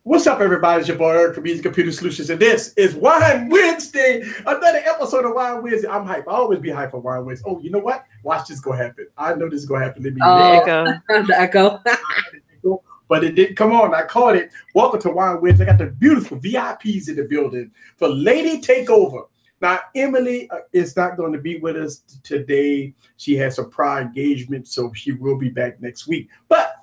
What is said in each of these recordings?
What's up, everybody? It's your boy Eric from Easy Computer Solutions, and this is Wine Wednesday, another episode of Wine Wednesday. I'm hype. I always be hype for Wine Wednesday. Oh, you know what? Watch this go happen. I know this is going to happen. The echo. But it didn't come on. I caught it. Welcome to Wine Wednesday. I got the beautiful VIPs in the building for Lady Takeover. Now, Emily is not going to be with us today. She has a prior engagement, so she will be back next week. But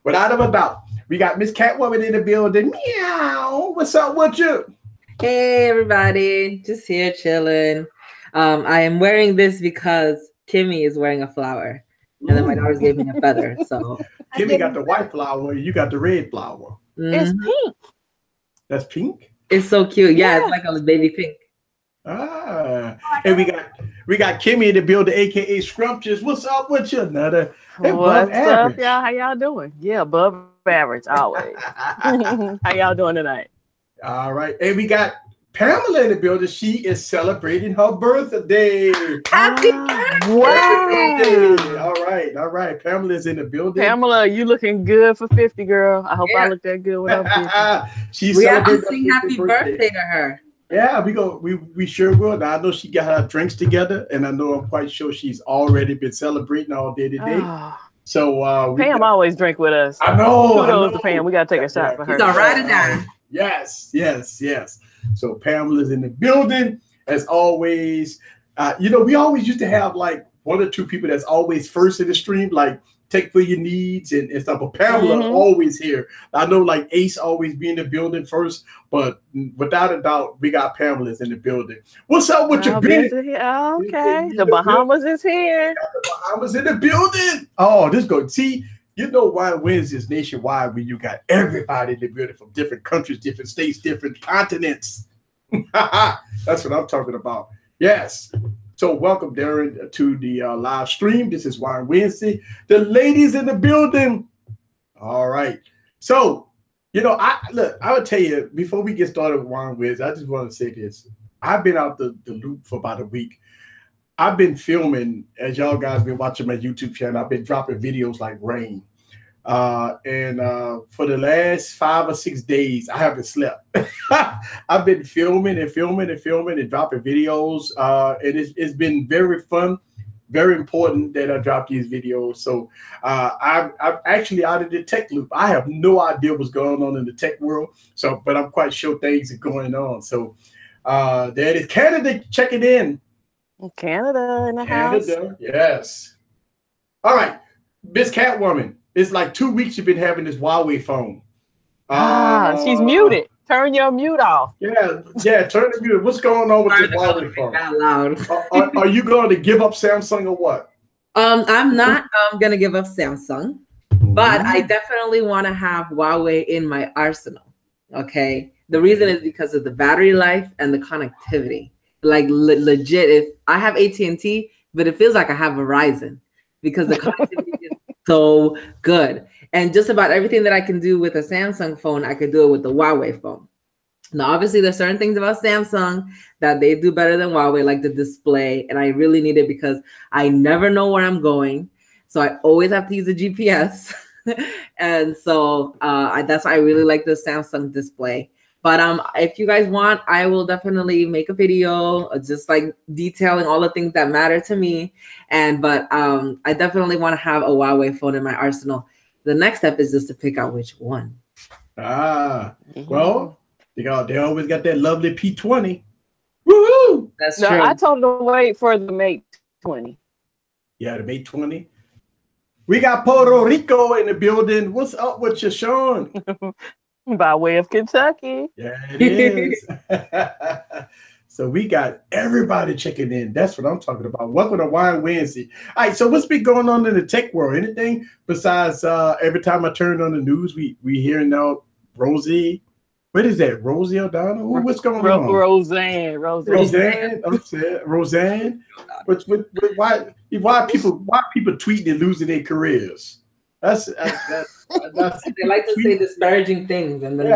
without a doubt, we got Miss Catwoman in the building. Meow. What's up with you? Hey, everybody. Just here chilling. I am wearing this because Kimmy is wearing a flower. And then my daughters gave me a feather. So Kimmy got the white flower, and you got the red flower. It's pink. That's pink? It's so cute. Yeah, it's like a baby pink. And we got Kimmy in the building, aka Scrumptious. What's up with you, Nutter? What's up, y'all? How y'all doing? Yeah, above average always. How y'all doing tonight? All right. And we got Pamela in the building. She is celebrating her birthday. Happy birthday! Wow. All right. Pamela's in the building. Pamela, you looking good for 50, girl. I hope I look that good when I'm 50. We have to sing happy birthday to her. Yeah, we sure will. Now, I know she got her drinks together, and I'm quite sure she's already been celebrating all day today. So Pam always drink with us. I know. Kudos to Pam. We gotta take a shot for her. It's all right or down. Yes. So Pamela's in the building as always. We always used to have like one or two people that's always first in the stream, like take for your needs and stuff. But Pamela always here. I know like Ace always be in the building first, but without a doubt, we got Pamela's in the building. What's up with your business? Okay, the Bahamas is here. The Bahamas in the building. Oh, this go. See, you know why Wednesday is nationwide when you got everybody in the building from different countries, different states, different continents. That's what I'm talking about. Yes. So welcome, Darren, to the live stream. This is Wine Wednesday. The ladies in the building. All right. So, I would tell you, before we get started with Wine Wednesday, I just want to say this. I've been out the loop for about a week. I've been filming, as y'all guys been watching my YouTube channel, I've been dropping videos like rain. And for the last 5 or 6 days, I haven't slept. I've been filming and dropping videos. And it's been very fun, very important that I drop these videos. So I'm actually out of the tech loop. I have no idea what's going on in the tech world. But I'm quite sure things are going on. So there it is. Canada checking in. Canada in the house. Yes. All right, Miss Catwoman. It's like 2 weeks you've been having this Huawei phone. She's muted. Turn your mute off. Yeah, turn the mute. What's going on with this Huawei phone? Not loud. Are you going to give up Samsung or what? I'm not gonna give up Samsung, but I definitely want to have Huawei in my arsenal. Okay, the reason is because of the battery life and the connectivity. Like legit, if I have AT&T, but it feels like I have Verizon because the connectivity is so good. And just about everything that I can do with a Samsung phone, I could do it with the Huawei phone. Now, obviously, there's certain things about Samsung that they do better than Huawei, like the display. And I really need it because I never know where I'm going. So I always have to use a GPS. And so that's why I really like the Samsung display. But if you guys want, I will definitely make a video just like detailing all the things that matter to me. But I definitely want to have a Huawei phone in my arsenal. The next step is just to pick out which one. Well, they always got that lovely P20. Woohoo! That's true. I told them to wait for the Mate 20. Yeah, the Mate 20. We got Puerto Rico in the building. What's up with you, Sean? By way of Kentucky. Yeah, it is. So we got everybody checking in. That's what I'm talking about. Welcome to Wine Wednesday. All right, so what's been going on in the tech world? Anything besides every time I turn on the news, we hear now Rosie. What is that? Rosie O'Donnell? What's going on? Roseanne. Roseanne. Why people tweeting and losing their careers? That's they like to say disparaging things and then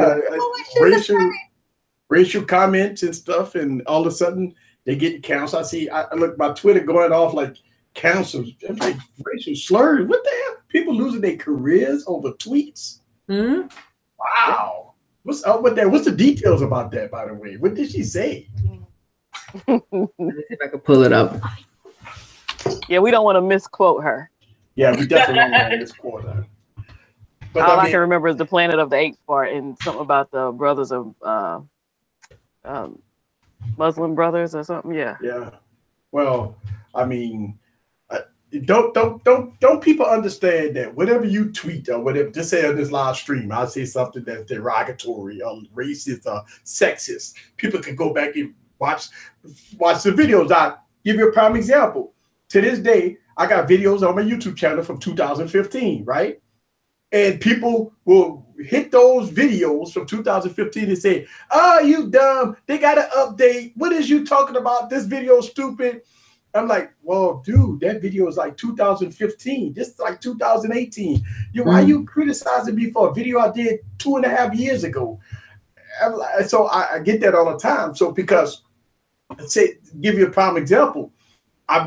racial comments and stuff, and all of a sudden they get canceled. I look my Twitter going off like canceled. I'm like racial slurs. What the hell? People losing their careers over tweets? Mm-hmm. Wow. What's up with that? What's the details about that, by the way? What did she say? Let me see if I can pull it up. Yeah, we don't want to misquote her. Yeah, we definitely don't want to misquote her. But All I can remember is the Planet of the Apes part and something about the brothers of Muslim brothers or something. Yeah. Yeah. Well, I mean, don't people understand that whatever you tweet or whatever, just say on this live stream, I'll say something that's derogatory or racist or sexist. People can go back and watch the videos. I give you a prime example. To this day, I got videos on my YouTube channel from 2015, right? And people will hit those videos from 2015 and say, "Oh, you dumb. They got to update. What is you talking about? This video is stupid." I'm like, well, dude, that video is like 2015. This is like 2018. Why are you criticizing me for a video I did 2.5 years ago? So I get that all the time. So because, give you a prime example, I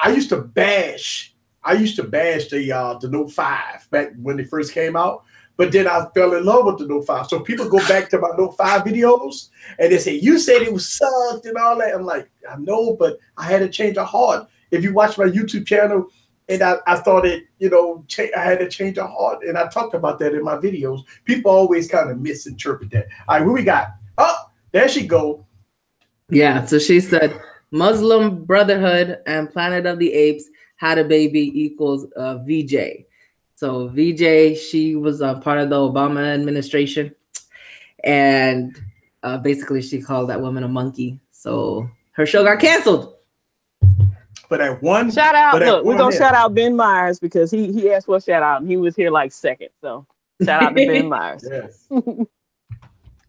used to bash the Note 5 back when it first came out. But then I fell in love with the Note 5. So people go back to my Note 5 videos and they say, you said it was sucked and all that. I'm like, I know, but I had to change of heart. If you watch my YouTube channel, and I started, I had to change of heart. And I talked about that in my videos. People always kind of misinterpret that. All right, what we got? Oh, there she go. Yeah, so she said, Muslim Brotherhood and Planet of the Apes had a baby equals VJ. So VJ, she was part of the Obama administration, and basically she called that woman a monkey. So her show got canceled. For that one shout out, look, we're gonna shout out Ben Myers because he asked for a shout out and he was here like second. So shout out to Ben Myers. Yes.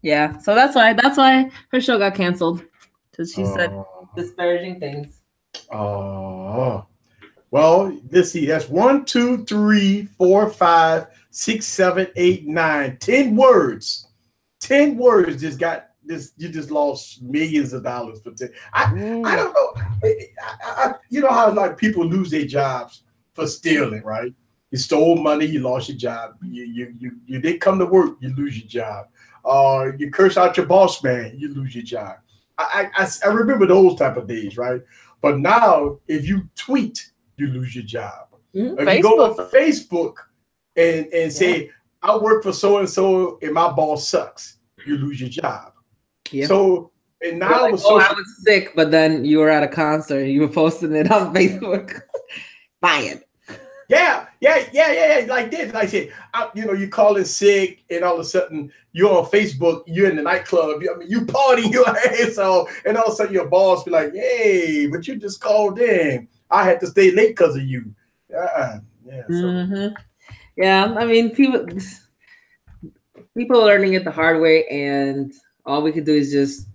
Yeah, so that's why her show got canceled, because she said disparaging things. Oh. Well, let's see. That's 1, 2, 3, 4, 5, 6, 7, 8, 9, 10 words. 10 words just got this. You just lost millions of dollars for 10. I don't know. You know how like people lose their jobs for stealing, right? You stole money, you lost your job. You didn't come to work, you lose your job. You curse out your boss man, you lose your job. I remember those type of days, right? But now, if you tweet, you lose your job. If you go on Facebook and say, I work for so-and-so and my boss sucks, you lose your job. Yeah. So, and now like, I was sick, but then you were at a concert, you were posting it on Facebook. Fired. Yeah. Like this. Like I said, you call in sick, and all of a sudden you're on Facebook, you're in the nightclub, you party your ass off, and all of a sudden your boss be like, hey, but you just called in. I had to stay late because of you. Yeah. Yeah, I mean, people are learning it the hard way, and all we could do is just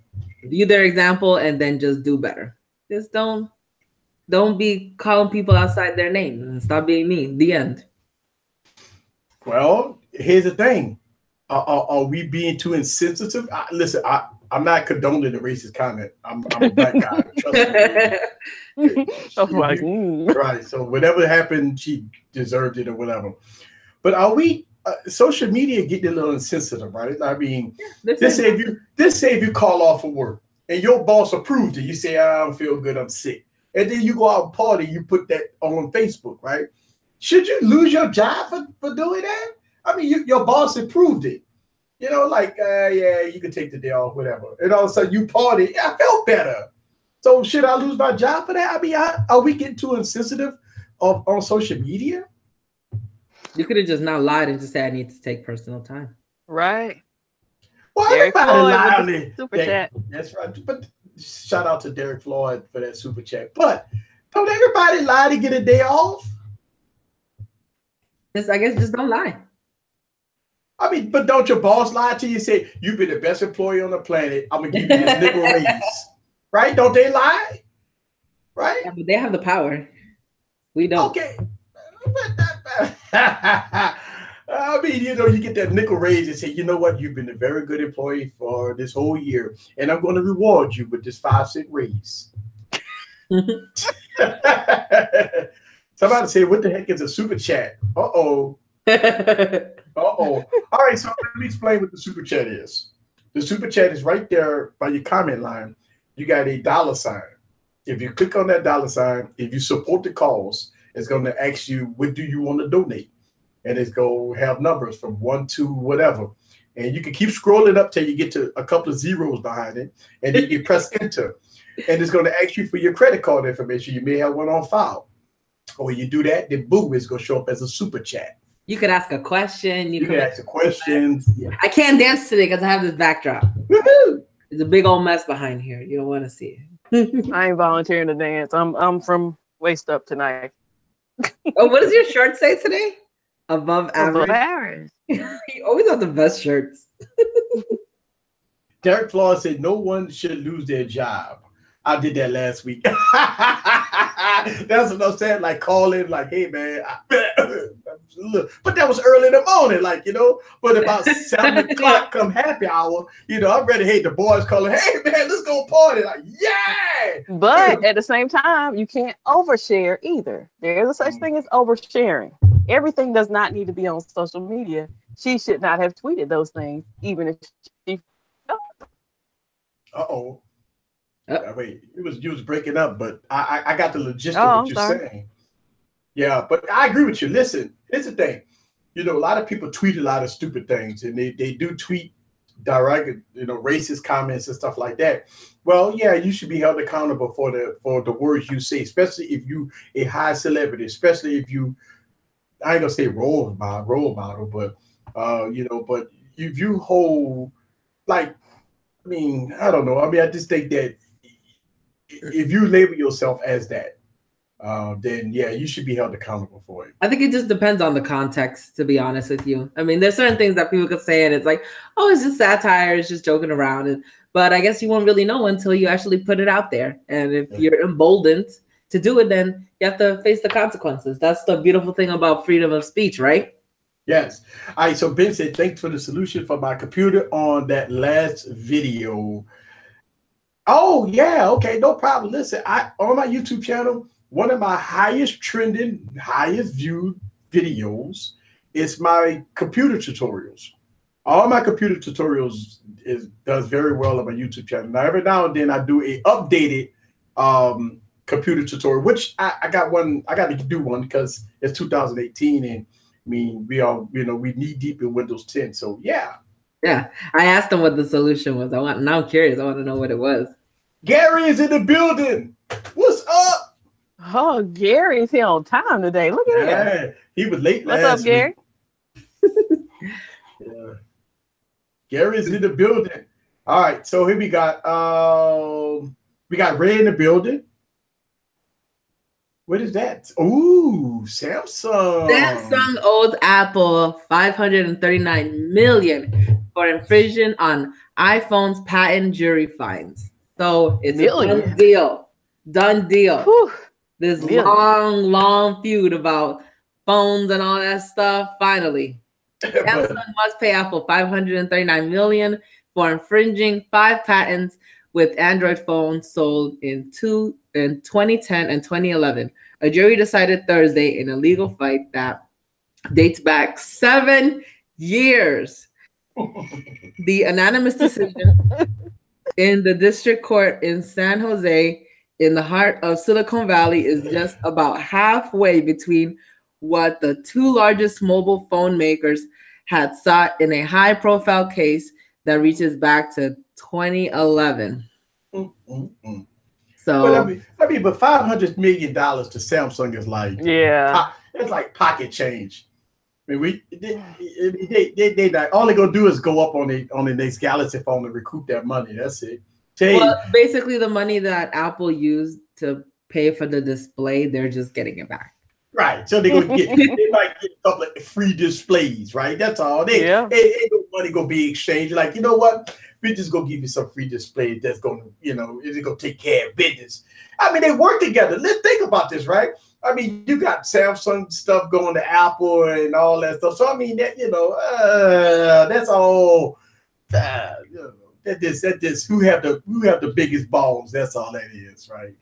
view their example and then just do better. Just don't be calling people outside their name and stop being mean. The end. Well, here's the thing. Are we being too insensitive? Listen, I'm not condoning the racist comment. I'm a black guy. Trust me. Right. So whatever happened, she deserved it or whatever. But are we social media getting a little insensitive, right? I mean, this say if you call off for work and your boss approved it, you say, I don't feel good, I'm sick. And then you go out and party, you put that on Facebook, right? Should you lose your job for doing that? I mean, your boss approved it. Yeah, you can take the day off, whatever. And all of a sudden you party, I felt better. So should I lose my job for that? I mean, are we getting too insensitive on social media? You could have just not lied and just said I need to take personal time. Right. Well, everybody lied on it. Super chat. That's right. But shout out to Derek Floyd for that super chat. But don't everybody lie to get a day off? I guess just don't lie. I mean, but don't your boss lie to you and say, you've been the best employee on the planet, I'm going to give you this nickel raise. Right? Don't they lie? Right? Yeah, but they have the power. We don't. Okay. I mean, you get that nickel raise and say, you know what? You've been a very good employee for this whole year, and I'm going to reward you with this 5-cent raise. Somebody say, what the heck is a super chat? Uh-oh. Uh-oh. All right, so let me explain what the super chat is. The super chat is right there by your comment line. You got a dollar sign. If you click on that dollar sign, if you support the cause, it's going to ask you, what do you want to donate? And it's going to have numbers from 1 to whatever. And you can keep scrolling up till you get to a couple of zeros behind it. And then you press enter. And it's going to ask you for your credit card information. You may have one on file. Or when you do that, then boom, it's going to show up as a super chat. You could ask a question. You can ask a question. Yeah. I can't dance today because I have this backdrop. Woohoo! There's a big old mess behind here. You don't want to see it. I ain't volunteering to dance. I'm from waist up tonight. Oh, what does your shirt say today? Above average. Above average. You always have the best shirts. Derek Flores said no one should lose their job. I did that last week. That's what I'm saying. Like calling, like, hey man, but that was early in the morning, like, you know. But about 7 o'clock come happy hour, you know, I'm ready. Hey, the boys calling, hey man, let's go party. Like, yeah. But at the same time, you can't overshare either. There's a such thing as oversharing. Everything does not need to be on social media. She should not have tweeted those things, even if she. Uh-oh. Wait, you was breaking up, but I got the logistics of what you're saying. Yeah, but I agree with you. Listen, here's the thing. You know, a lot of people tweet a lot of stupid things, and they do tweet direct, you know, racist comments and stuff like that. Well, yeah, you should be held accountable for the words you say, especially if you a high celebrity, especially if you, I ain't gonna say role model, but you know, but if you hold, like, I mean, I don't know. I mean, I just think that if you label yourself as that, then yeah, you should be held accountable for it. I think it just depends on the context, to be honest with you. I mean, there's certain things that people could say and it's like, oh, it's just satire, it's just joking around. But I guess you won't really know until you actually put it out there. And if you're emboldened to do it, then you have to face the consequences. That's the beautiful thing about freedom of speech, right? Yes. All right, so Ben said, thanks for the solution for my computer on that last video. Oh, yeah, okay, no problem. Listen, on my YouTube channel, one of my highest trending, highest viewed videos is my computer tutorials. All my computer tutorials does very well on my YouTube channel. Now, every now and then I do a updated computer tutorial, which I got to do one because it's 2018 and I mean, we are, you know, we knee deep in Windows 10. So yeah. Yeah. I asked him what the solution was. Now I'm curious. I want to know what it was. Gary is in the building. What's up? Oh, Gary's here on time today. Look at him. He was late What's last up, Gary? Yeah. Gary's in the building. All right. So here we got Ray in the building. What is that? Ooh, Samsung. Samsung owes Apple $539 million for infringing on iPhone's patent jury fines. So it's a done deal. Done deal. Whew. This long feud about phones and all that stuff. Finally, Samsung must pay Apple $539 million for infringing 5 patents with Android phones sold in 2010 and 2011. A jury decided Thursday in a legal fight that dates back 7 years. The unanimous decision in the district court in San Jose, in the heart of Silicon Valley, is just about halfway between what the 2 largest mobile phone makers had sought in a high-profile case that reaches back to 2011. So but $500 million to Samsung is like, it's like pocket change. I mean, they not, all they're gonna do is go up on the next Galaxy phone and recoup that money. That's it. Well, basically, the money that Apple used to pay for the display, they're just getting it back. Right. So they might get a couple of free displays, right? That's all. Ain't no money gonna be exchanged. Like, you know what? We just gonna give you some free displays that's gonna, you know, it's gonna take care of business. I mean, they work together. Let's think about this, right? I mean, you got Samsung stuff going to Apple and all that stuff. So I mean, that, you know, that's all. You know, that this who have the biggest balls. That's all that is, right?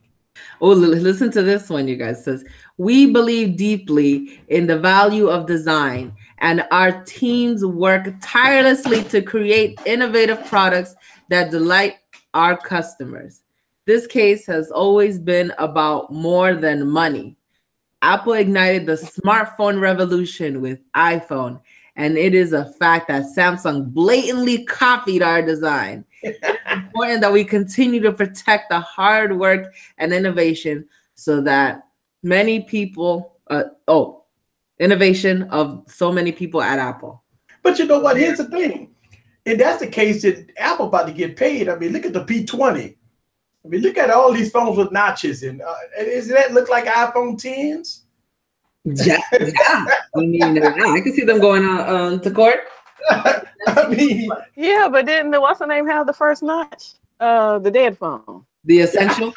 Oh, listen to this one, you guys. It says, we believe deeply in the value of design and our teams work tirelessly to create innovative products that delight our customers. This case has always been about more than money. Apple ignited the smartphone revolution with iPhone, and it is a fact that Samsung blatantly copied our design. It is important that we continue to protect the hard work and innovation so that many people, innovation of so many people at Apple. But you know what? Here's the thing. If that's the case, that Apple about to get paid. I mean, look at the P20. I mean, look at all these phones with notches, and does that look like iPhone 10s? Yeah. I mean, I can see them going to court. I mean, yeah, but didn't what's the name have the first notch? The dead phone. The Essential.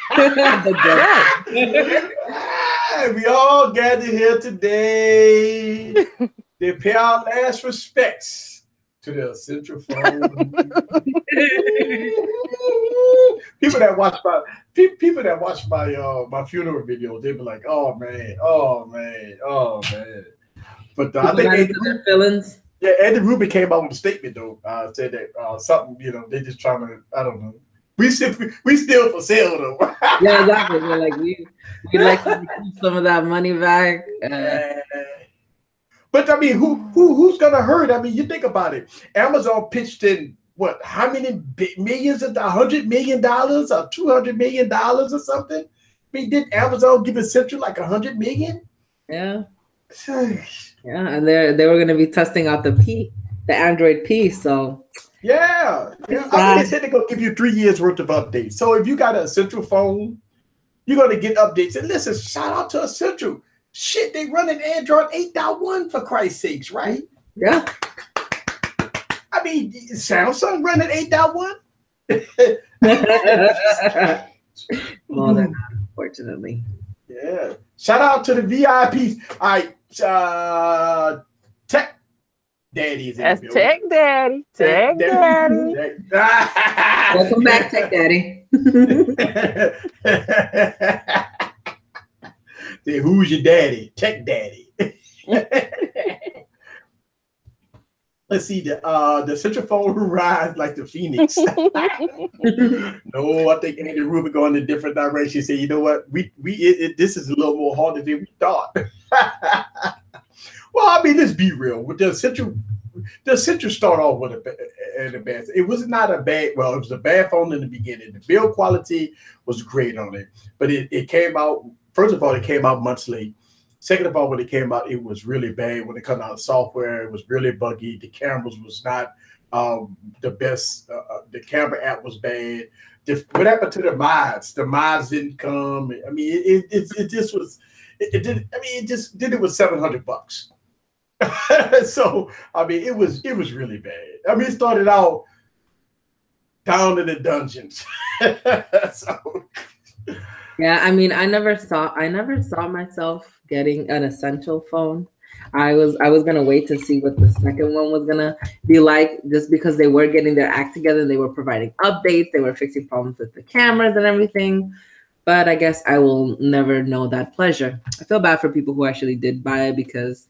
We all gathered here today to pay our last respects to the Essential phone. People that watch my funeral video, they be like, "Oh man." But I think Andy Rubin came out with a statement though. Said that something, they just trying to, I don't know. We still for sale though. Yeah, exactly. We're like we'd like to keep some of that money back. But I mean, who's gonna hurt? I mean, you think about it. Amazon pitched in what? How many millions? $100 million or $200 million or something? I mean, did Amazon give Essential like $100 million? Yeah. Yeah, and they were gonna be testing out the Android P. So yeah. I mean, they said they're gonna give you 3 years worth of updates. So if you got an Essential phone, you're gonna get updates. And listen, shout out to Essential. Shit, they running Android 8.1 for Christ's sakes, right? Yeah. I mean, Samsung running 8.1. Well, they're not, unfortunately. Yeah. Shout out to the VIPs. All right, Tech Daddy is in That's the building. Tech Daddy. Tech Daddy. Welcome back, Tech Daddy. Say, who's your daddy? Tech Daddy. Let's see, the Central phone rise like the Phoenix. No, I think Andy Rubin going in a different direction. Say, you know what? This is a little more harder than we thought. Well, I mean, let's be real. With the Central start off with a bad. It was not a bad. Well, it was a bad phone in the beginning. The build quality was great on it, but it came out. First of all, it came out months late. Second of all, when it came out, it was really bad. When it came out of software, it was really buggy. The cameras was not the best. The camera app was bad. What happened to the mods? The mods didn't come. I mean, it just was. It did. I mean, it just did it with $700. So I mean, it was really bad. I mean, it started out down in the dungeons. So. Yeah, I mean, I never saw myself getting an Essential phone. I was gonna wait to see what the second one was gonna be like, just because they were getting their act together and they were providing updates, they were fixing problems with the cameras and everything. But I guess I will never know that pleasure. I feel bad for people who actually did buy it because,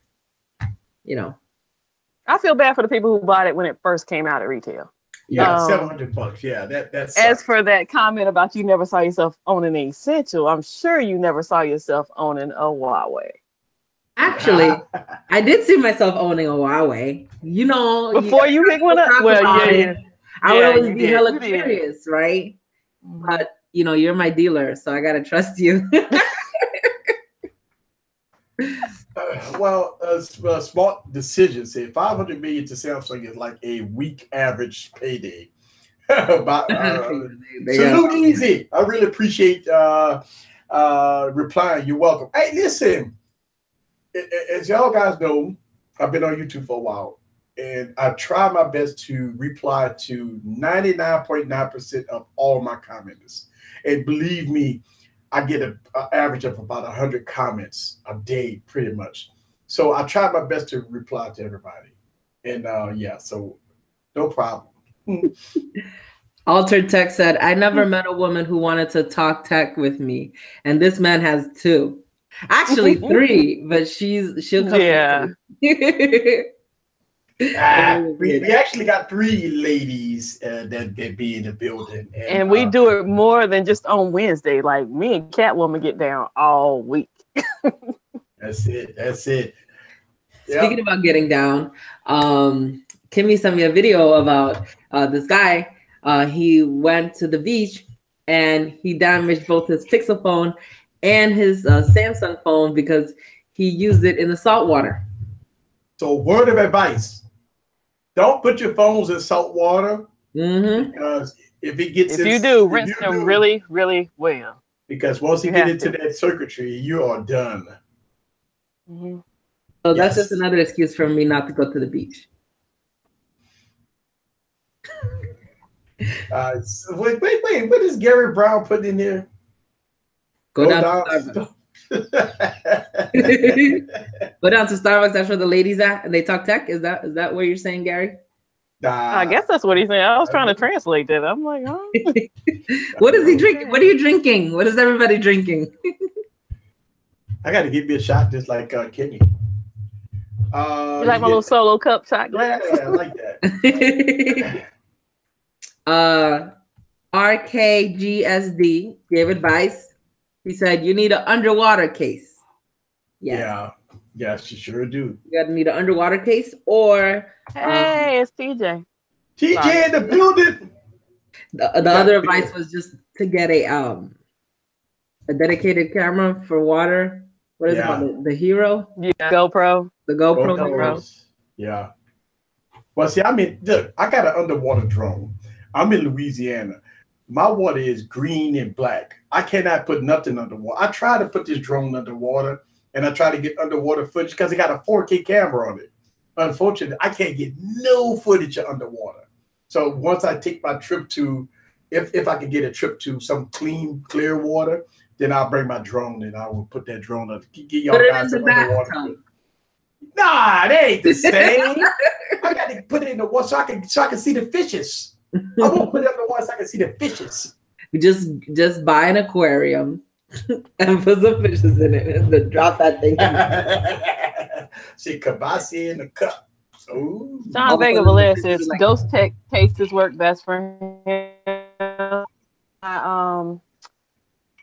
I feel bad for the people who bought it when it first came out at retail. Yeah, $700. Yeah, that's. As for that comment about you never saw yourself owning an Essential, I'm sure you never saw yourself owning a Huawei. Actually, I did see myself owning a Huawei. Before you pick one up. Well, yeah. I would always be hella curious, right? But you're my dealer, so I gotta trust you. Smart decision. Say $500 million to Samsung is like a week average payday. Salute easy. I really appreciate replying. You're welcome. Hey, listen. As y'all guys know, I've been on YouTube for a while, and I try my best to reply to 99.9% of all my comments. And believe me, I get an average of about 100 comments a day, pretty much. So I try my best to reply to everybody. And so no problem. Altered Tech said, I never met a woman who wanted to talk tech with me. And this man has 2. Actually 3, but she'll come. Yeah. We actually got 3 ladies that be in the building, and we do it more than just on Wednesday. Like me and Catwoman get down all week. That's it. That's it. Speaking about getting down, Kimmy sent me a video about this guy. He went to the beach and he damaged both his Pixel phone and his Samsung phone because he used it in the salt water. So, word of advice: don't put your phones in salt water because if you do, rinse them really, really well. Because once you get into that circuitry, you are done. So that's just another excuse for me not to go to the beach. Wait! What is Gary Brown putting in there? Go down to Starbucks. Go down to Starbucks. That's where the ladies at, and they talk tech. Is that what you're saying, Gary? I guess that's what he's saying. I was trying to translate that. I'm like, oh. What is he drinking? What are you drinking? What is everybody drinking? I got to give me a shot just like Kenny. You like my little solo cup shot glass? Yeah, I like that. RKGSD gave advice. He said, you need an underwater case. Yes, you sure do. You gotta need an underwater case, or hey, it's TJ. TJ in the building. The other advice was just to get a dedicated camera for water. What is it called? The Hero? Yeah, GoPro. The GoPro Hero. Yeah. Well, see, look, I got an underwater drone. I'm in Louisiana. My water is green and black. I cannot put nothing underwater. I try to put this drone underwater, and I try to get underwater footage because it got a 4K camera on it. Unfortunately, I can't get no footage of underwater. So once I take my trip to, if I can get a trip to some clear water, then I'll bring my drone and I will put that drone up. Get y'all guys some underwater. Nah, they ain't the same. I got to put it in the water so I can see the fishes. I won't put it in the water so I can see the fishes. You just buy an aquarium and put some fishes in it and then drop that thing. See, Kabasi in the cup. Ooh. John Vega Velez says Ghost Tech cases work best for him.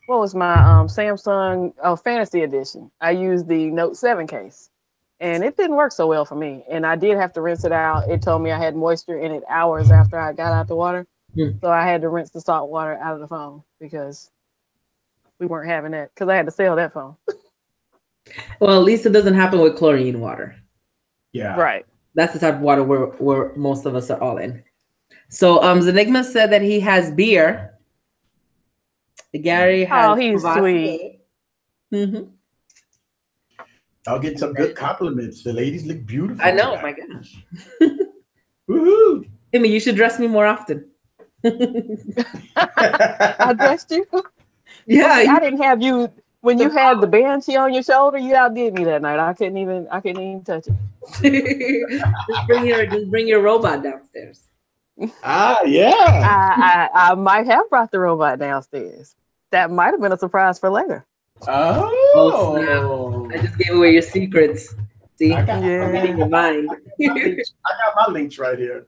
What was my Samsung Fantasy Edition? I used the Note 7 case, and it didn't work so well for me. And I did have to rinse it out. It told me I had moisture in it hours after I got out the water. So I had to rinse the salt water out of the phone because we weren't having that because I had to sell that phone. Well, at least it doesn't happen with chlorine water. Yeah. Right. That's the type of water where most of us are all in. So Zenigma said that he has beer. Gary has he's sweet. I'll get some good compliments. The ladies look beautiful. I know, my gosh. Woohoo! Timmy, you should dress me more often. I dressed you? Yeah. I didn't have you when you had the banshee on your shoulder, you outdid me that night. I couldn't even touch it. just bring your robot downstairs. Yeah. I might have brought the robot downstairs. That might have been a surprise for later. Oh, I just gave away your secrets. See, I'm in your mind. I got my links right here.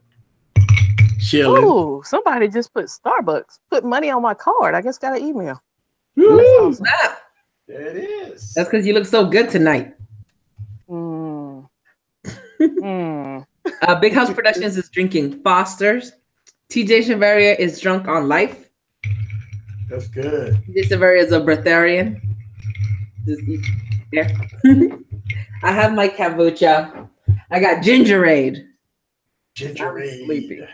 Chilling. Oh, somebody just put Starbucks. Put money on my card. I just got an email. Awesome. There it is. That's because you look so good tonight. Big House Productions is drinking Foster's. TJ Chavaria is drunk on life. That's good. TJ Chavaria is a breatharian. Yeah. I have my kombucha. I got gingerade. Gingerade. Sleepy.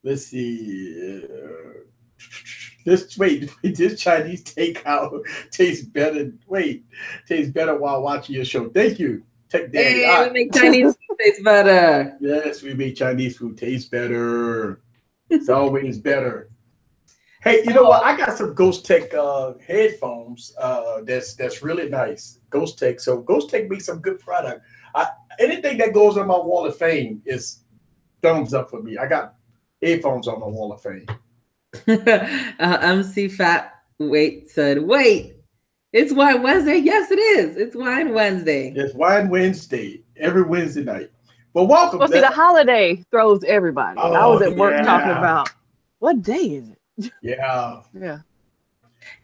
Let's see. This Chinese takeout tastes better. Tastes better while watching your show. Thank you, Tech Daddy. Hey, we make Chinese food taste better. Yes, we make Chinese food taste better. It's always better. Hey, you know what? I got some Ghost Tech headphones. That's really nice. Ghost Tech. So Ghost Tech makes some good product. Anything that goes on my wall of fame is thumbs up for me. I got headphones on my wall of fame. MC Fat said, wait, It's Wine Wednesday. Yes, it is. It's Wine Wednesday. It's Wine Wednesday, every Wednesday night. Well, welcome. Well, see, the holiday throws everybody. I was Oh, at work talking yeah. about what day is it? Yeah. Yeah.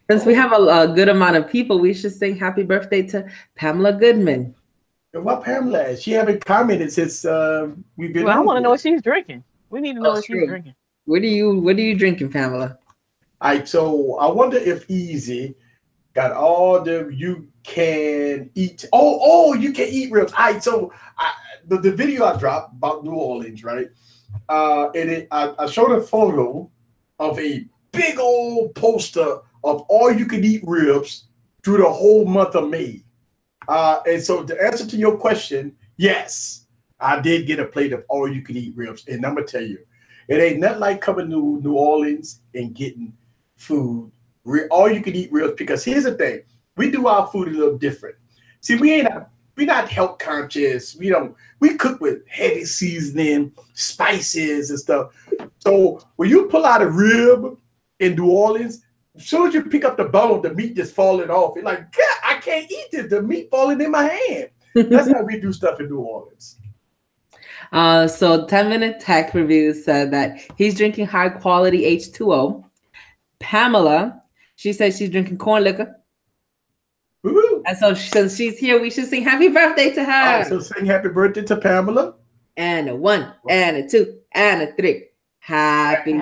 Since we have a good amount of people, we should sing happy birthday to Pamela Goodman. And what Pamela is? She haven't commented since we've been Well, I on want to here. know what she's drinking. We need to know Oh, what she's true. drinking. What are you drinking, Pamela? All right, so I wonder if Easy got all the you can eat. Oh, you can eat ribs. All right, so the video I dropped about New Orleans, right? And I showed a photo of a big old poster of all you can eat ribs through the whole month of May. And so the answer to your question, yes, I did get a plate of all you can eat ribs. And I'm gonna tell you, it ain't nothing like coming to New Orleans and getting food, all you can eat ribs. Because here's the thing, we do our food a little different. See, we're not health conscious. We cook with heavy seasoning, spices and stuff. So when you pull out a rib in New Orleans, as soon as you pick up the bone, the meat just falling off. You're like, God, I can't eat this. The meat falling in my hand. That's how we do stuff in New Orleans. So 10-minute tech review said that he's drinking high quality H2O. Pamela, she said she's drinking corn liquor. Woo-hoo. And so since she's here, we should sing happy birthday to her. All right, so sing happy birthday to Pamela. And a 1, and a 2, and a 3. Happy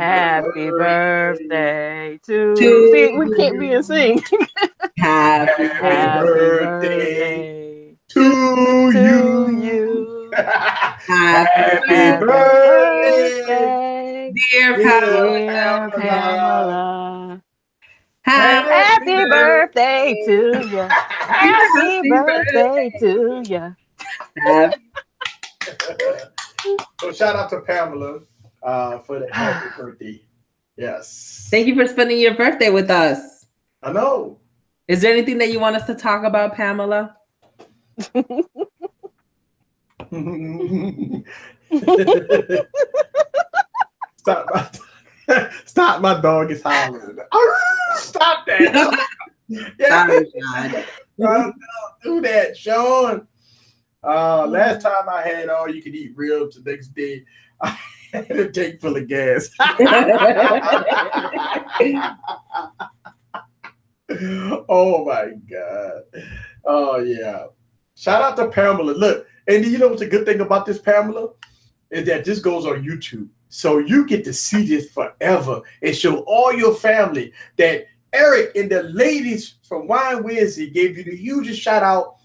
birthday to to See, we can't be and sing. Happy birthday to you. Happy birthday, dear Pamela. Happy birthday to you. Happy birthday to you. So shout out to Pamela for the happy birthday. Yes. Thank you for spending your birthday with us. I know. Is there anything that you want us to talk about, Pamela? Stop, my dog is howling. Stop that. Yeah. Don't do that, Sean. Last time I had all you could eat ribs, the next day I had a tank full of gas. Oh my God. Oh yeah. Shout out to Pamela. Look, and you know what's a good thing about this, Pamela? Is that this goes on YouTube. So you get to see this forever and show all your family that Eric and the ladies from Wine Wednesday gave you the hugest shout out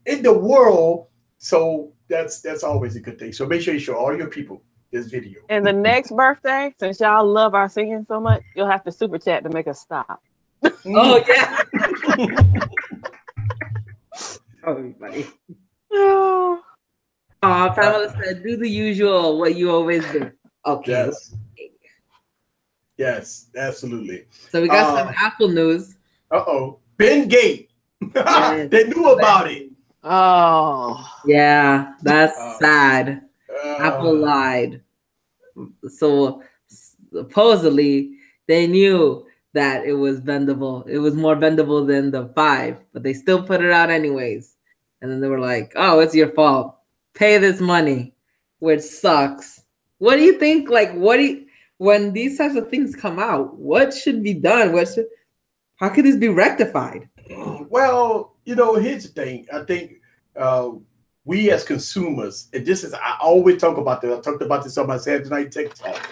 in the world. So that's always a good thing. So make sure you show all your people this video. And the next birthday, since y'all love our singing so much, you'll have to super chat to make us stop. Oh yeah. Oh, buddy. Oh. Pamela said, do the usual, what you always do. Okay. Yes. Yes, absolutely. So we got some Apple news. Ben Gate. Yes. They knew about it. Oh. Yeah, that's sad. Apple lied. So supposedly they knew that it was bendable. It was more bendable than the 5, but they still put it out anyways. And then they were like, oh, it's your fault. Pay this money, which sucks. What do you think? Like, when these types of things come out, what should be done? How could this be rectified? Well, here's the thing. I think we as consumers, and I always talk about this. I talked about this on my Saturday Night TikTok.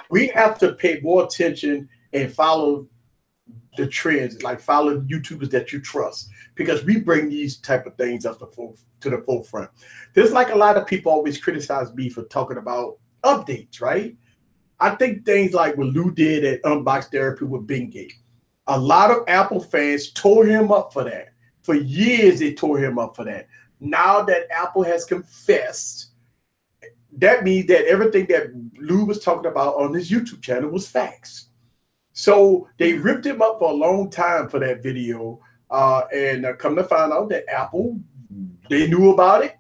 We have to pay more attention and follow the trends, like follow YouTubers that you trust, because we bring these type of things up to the forefront. There's like a lot of people always criticize me for talking about updates, right? I think things like what Lou did at Unbox Therapy with Bingate, a lot of Apple fans tore him up for that. For years, they tore him up for that. Now that Apple has confessed, that means that everything that Lou was talking about on his YouTube channel was facts. So they ripped him up for a long time for that video. And come to find out that Apple, they knew about it.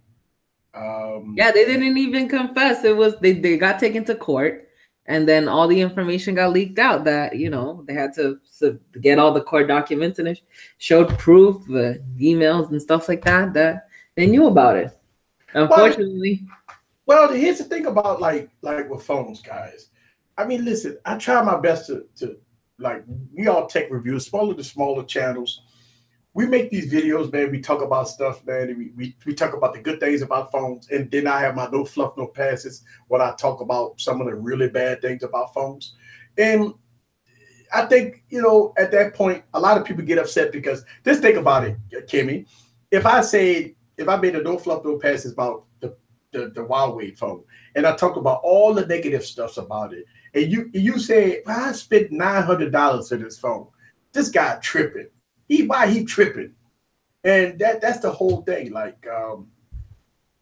Yeah, they didn't even confess. It was they got taken to court. And then all the information got leaked out that, you know, they had to get all the court documents, and it showed proof, emails and stuff like that, that they knew about it. Unfortunately. Well, here's the thing about like with phones, guys. I mean, listen, I try my best to like, we all tech reviews, smaller channels. We make these videos, man. We talk about stuff, man. We talk about the good things about phones, and then I have my no fluff, no passes when I talk about some of the really bad things about phones. And I think, you know, at that point, a lot of people get upset because just think about it, Kimmy. If I made a no fluff, no passes about the Huawei phone, and I talk about all the negative stuff about it, and you say, well, I spent $900 for this phone. This guy tripping. Why he tripping? And that's the whole thing. Like,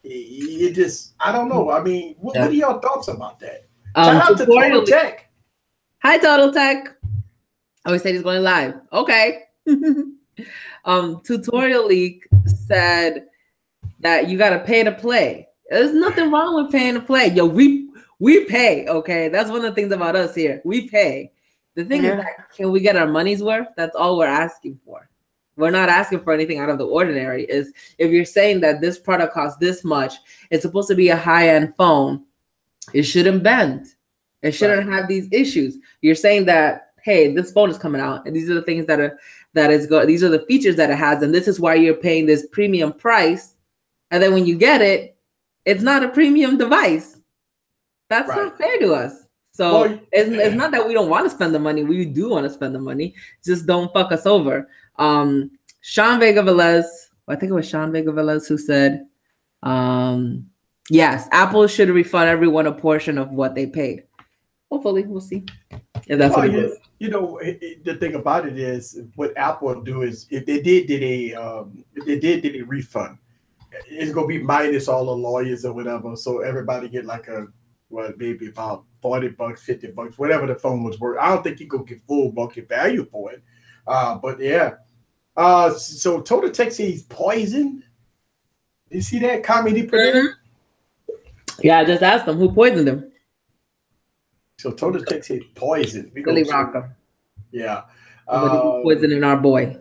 it just, I don't know. I mean, what are your thoughts about that? Shout out to Total Tech. Hi, Total Tech. Oh, he said he's going live. Okay. Tutorial Leak said that you got to pay to play. There's nothing wrong with paying to play. Yo, we pay. Okay, that's one of the things about us here. We pay. The thing is that, can we get our money's worth? That's all we're asking for. We're not asking for anything out of the ordinary. Is if you're saying that this product costs this much, it's supposed to be a high-end phone, it shouldn't bend. It shouldn't have these issues. You're saying that, hey, this phone is coming out, and these are the things these are the features that it has, and this is why you're paying this premium price. And then when you get it, it's not a premium device. That's not fair to us. So it's not that we don't want to spend the money. We do want to spend the money. Just don't fuck us over. Sean Vega Velez, I think it was Sean Vega Velez who said, yes, Apple should refund everyone a portion of what they paid. Hopefully, we'll see if that's what it is. You know, the thing about it is, what Apple will do is, if they did a refund, it's gonna be minus all the lawyers or whatever. So everybody get like maybe about $40, $50, whatever the phone was worth. I don't think you go get full market value for it. But yeah. So Total Tech says he's poisoned. You see that comment he put in? Yeah, I just asked him who poisoned him. So Total Tech says poison. Billy Rocker. Yeah. Poisoning our boy.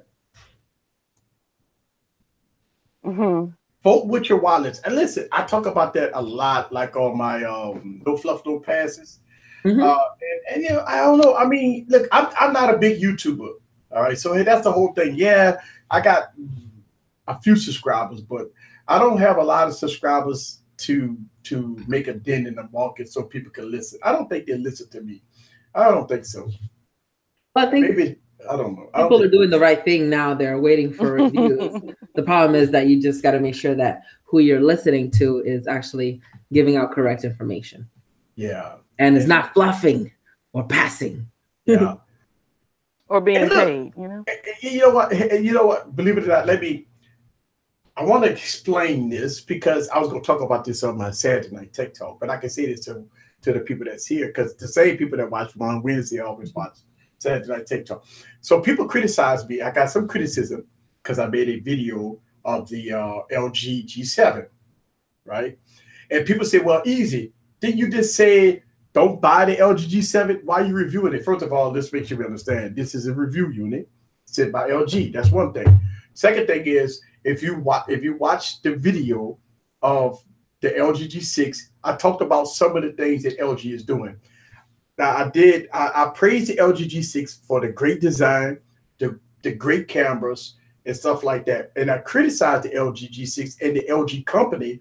Vote with your wallets. And listen, I talk about that a lot, like on my no fluff, no passes. And you know, I don't know. I mean, look, I'm not a big YouTuber. All right. So that's the whole thing. Yeah, I got a few subscribers, but I don't have a lot of subscribers to make a dent in the market so people can listen. I don't think they listen to me. I don't think so. I think maybe, I don't know. People are doing the right thing now. They're waiting for reviews. The problem is that you just got to make sure that who you're listening to is actually giving out correct information. Yeah. And it's not fluffing or passing. Yeah. Or being paid, you know? You know what? Believe it or not, I want to explain this because I was going to talk about this on my Saturday Night Tech Talk, but I can say this to the people that's here, because the same people that watch on Wednesday always watch Saturday Night Tech Talk. So people criticize me. I got some criticism because I made a video of the LG G7, right? And people say, well, easy. Didn't you just say don't buy the LG G7? Why are you reviewing it? First of all, let's make sure we understand. This is a review unit sent by LG. That's one thing. Second thing is, if you watch the video of the LG G6, I talked about some of the things that LG is doing. Now, I praised the LG G6 for the great design, the great cameras, and stuff like that. And I criticized the LG G6 and the LG company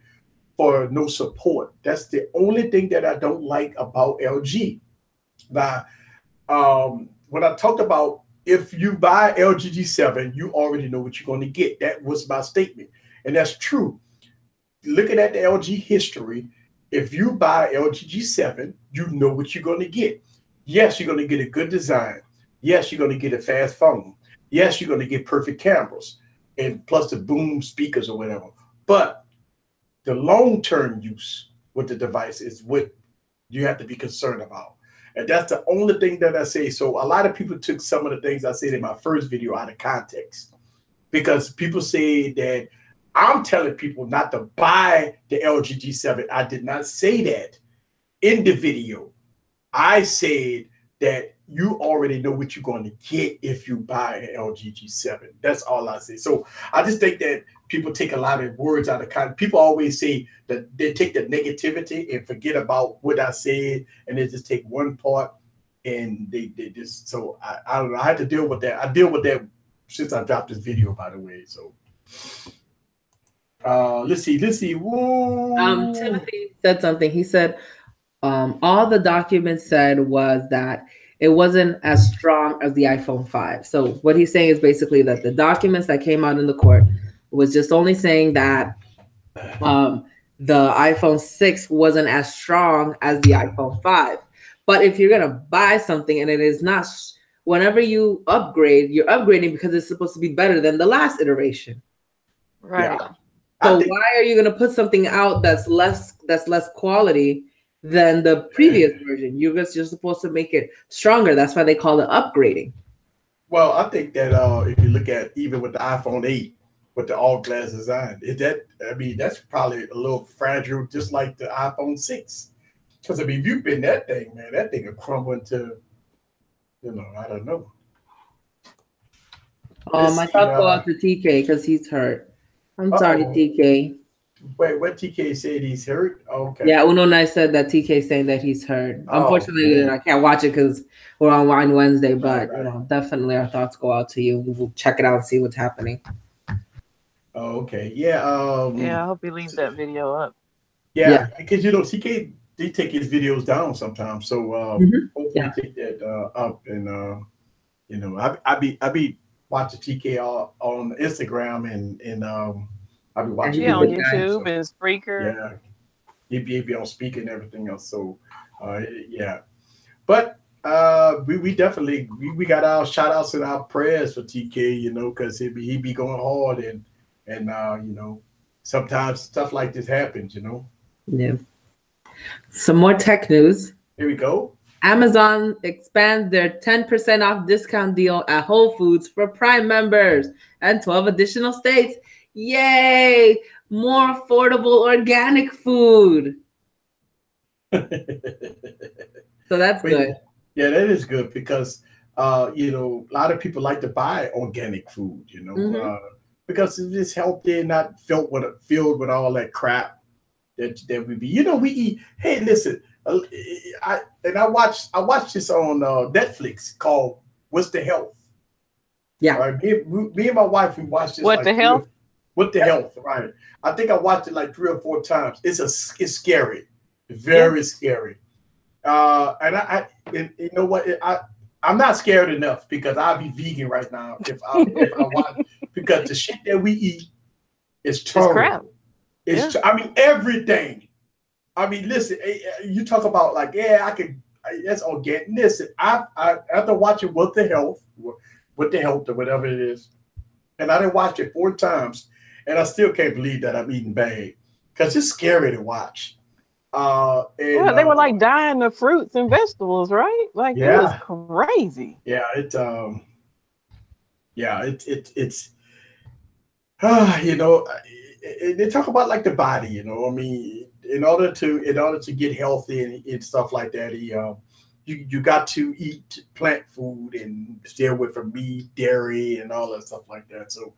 for no support. That's the only thing that I don't like about LG. Now, when I talked about, if you buy LG G7, you already know what you're going to get. That was my statement. And that's true. Looking at the LG history, if you buy LG G7, you know what you're going to get. Yes, you're going to get a good design. Yes, you're going to get a fast phone. Yes, you're going to get perfect cameras and plus the boom speakers or whatever. But the long-term use with the device is what you have to be concerned about. And that's the only thing that I say. So a lot of people took some of the things I said in my first video out of context, because people say that I'm telling people not to buy the LG G7. I did not say that in the video. I said that you already know what you're going to get if you buy an LGG7. That's all I say. So I just think that people take a lot of words out of context. People always say that they take the negativity and forget about what I said, and they just take one part and they just. So I don't know. I had to deal with that. I deal with that since I dropped this video, by the way. So let's see. Whoa. Timothy said something. He said, all the documents said was that it wasn't as strong as the iPhone 5. So what he's saying is basically that the documents that came out in the court was just only saying that the iPhone 6 wasn't as strong as the iPhone 5. But if you're going to buy something and it is not, whenever you upgrade, you're upgrading because it's supposed to be better than the last iteration. Right. Yeah. So why are you going to put something out that's less quality than the previous version? You're supposed to make it stronger. That's why they call it upgrading. Well, I think that if you look at even with the iPhone 8 with the all glass design, that's probably a little fragile, just like the iPhone 6. Because if you bend that thing, man, that thing will crumble into, I don't know. My thoughts go out to TK because he's hurt. I'm sorry, TK. Wait, what TK said he's hurt? Okay. Yeah, Uno and I said that TK saying that he's hurt. Unfortunately, I can't watch it because we're on Wine Wednesday, but definitely our thoughts go out to you. We'll check it out and see what's happening. Oh, okay. Yeah. I hope he leaves that video up. Yeah, because TK they take his videos down sometimes. So hopefully take that up, and I be watching TK all on Instagram and I'll be watching on YouTube and Spreaker. Yeah, he'd be on speaker and everything else. So but we definitely we got our shout outs and our prayers for TK, because he be going hard and sometimes stuff like this happens. Yeah. Some more tech news. Here we go. Amazon expands their 10% off discount deal at Whole Foods for Prime members and 12 additional states. Yay! More affordable organic food. So that's good. Yeah, that is good because a lot of people like to buy organic food, because it's healthy and not filled with all that crap that we be. We eat. Hey, listen, I watched this on Netflix called "What's the Health." Yeah, right. Me and my wife, we watched this. What the health? What the health? Right. I think I watched it like 3 or 4 times. It's scary, very scary. And you know what? I'm not scared enough because I'll be vegan right now if I watch, because the shit that we eat is terrible. It's everything. Listen, you talk about like, that's organic. Listen, after watching What the Health or whatever it is, and I didn't watch it 4 times, and I still can't believe that I'm eating bad because it's scary to watch. They were like dying the fruits and vegetables, right? Like it was crazy. Yeah, it's they talk about like the body, in order to get healthy and stuff like that, you got to eat plant food and stay away from meat, dairy, and all that stuff like that. So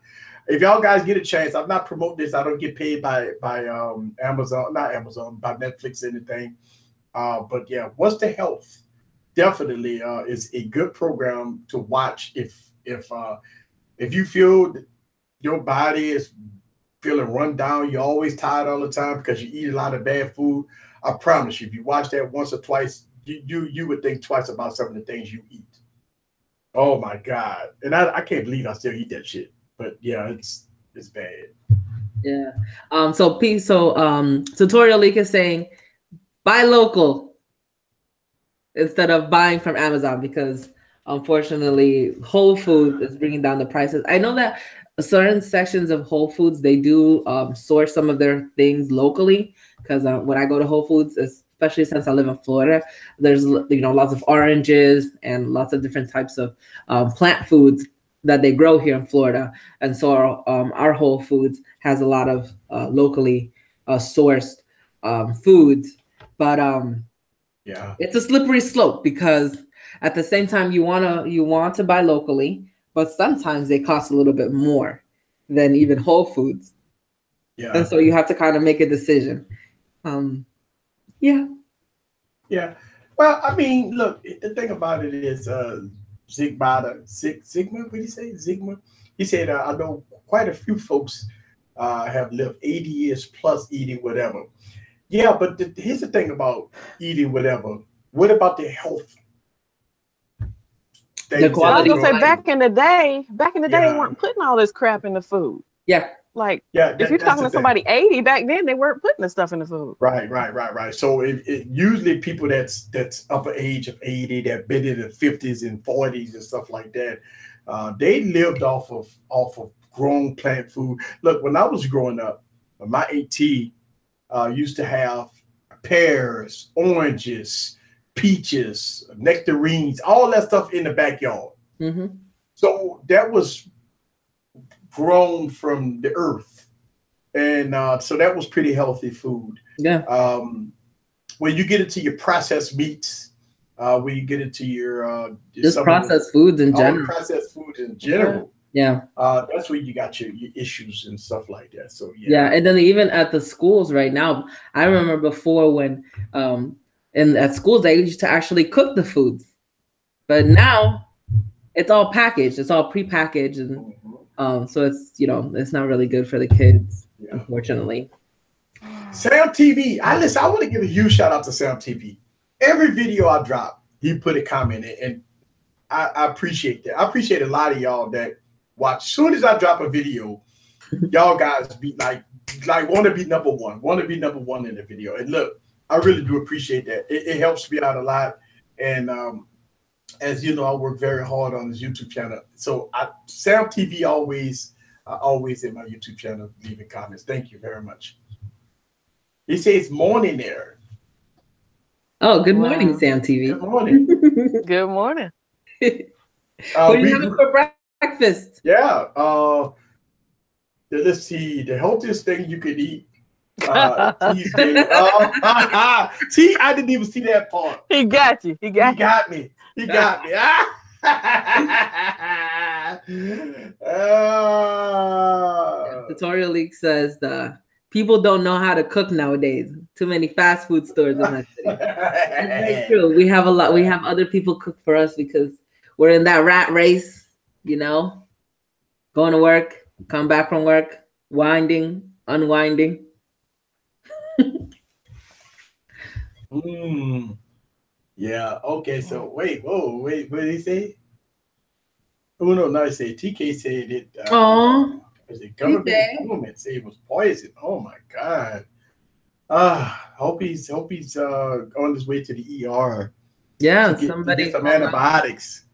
if y'all guys get a chance, I'm not promoting this. I don't get paid by Amazon, not Amazon, by Netflix, anything. But yeah, What's the Health definitely is a good program to watch if you feel your body is feeling run down, you're always tired all the time because you eat a lot of bad food. I promise you, if you watch that once or twice, you would think twice about some of the things you eat. Oh my God. And I can't believe I still eat that shit. But yeah, it's bad. Yeah. So Tutorial Leak is saying buy local instead of buying from Amazon because unfortunately Whole Foods is bringing down the prices. I know that certain sections of Whole Foods, they do source some of their things locally because when I go to Whole Foods, especially since I live in Florida, there's lots of oranges and lots of different types of plant foods that they grow here in Florida. And so our Whole Foods has a lot of locally sourced foods. But Yeah. It's a slippery slope because at the same time you want to buy locally, but sometimes they cost a little bit more than even Whole Foods. Yeah. And so you have to kind of make a decision. Yeah. Yeah. Well, I mean, look, the thing about it is Sigma, what did he say? Zigma? He said, I know quite a few folks have lived 80 years plus eating whatever. Yeah, but here's the thing about eating whatever. What about the health The things I that was quality they of gonna say go life. through? back in the day, they Yeah. weren't putting all this crap in the food. Yeah. Like Yeah, if you're that's talking the to thing. somebody 80 back then, they weren't putting the stuff in the food. Right. So usually people that's upper age of 80, that been in the 50s and 40s and stuff like that, they lived off of grown plant food. Look, when I was growing up, my auntie used to have pears, oranges, peaches, nectarines, all that stuff in the backyard. Mm-hmm. So that was grown from the earth. And so that was pretty healthy food. Yeah. When you get into your processed meats, when you get into your Just some of processed foods in all the general. processed foods in general, Yeah. that's where you got your issues and stuff like that. So Yeah. And then even at the schools right now, I remember before when at schools they used to actually cook the foods. But now it's all packaged, it's all prepackaged, and so it's not really good for the kids, unfortunately. Sam TV, I want to give a huge shout out to Sam TV. Every video I drop, he put a comment in, and I appreciate that. I appreciate a lot of y'all that watch. As soon as I drop a video, y'all guys be like want to be number one in the video. And look, I really do appreciate that. It helps me out a lot. And as you know, I work very hard on this YouTube channel. So Sam TV always in my YouTube channel leaving comments. Thank you very much. He says morning there. Oh, good morning, Sam TV. Good morning. Good morning. What are you having for breakfast? Yeah. Let's see. The healthiest thing you could eat. See, I didn't even see that part. He got you. He got me. He got me. Tutorial League says people don't know how to cook nowadays. Too many fast food stores in that city. That's very true. We have we have other people cook for us because we're in that rat race, going to work, come back from work, winding, unwinding. Yeah. Okay. So wait. What did he say? Oh no! He said TK said it. The government said it was poison. Oh my God. Hope he's on his way to the ER. Yeah, to get some antibiotics.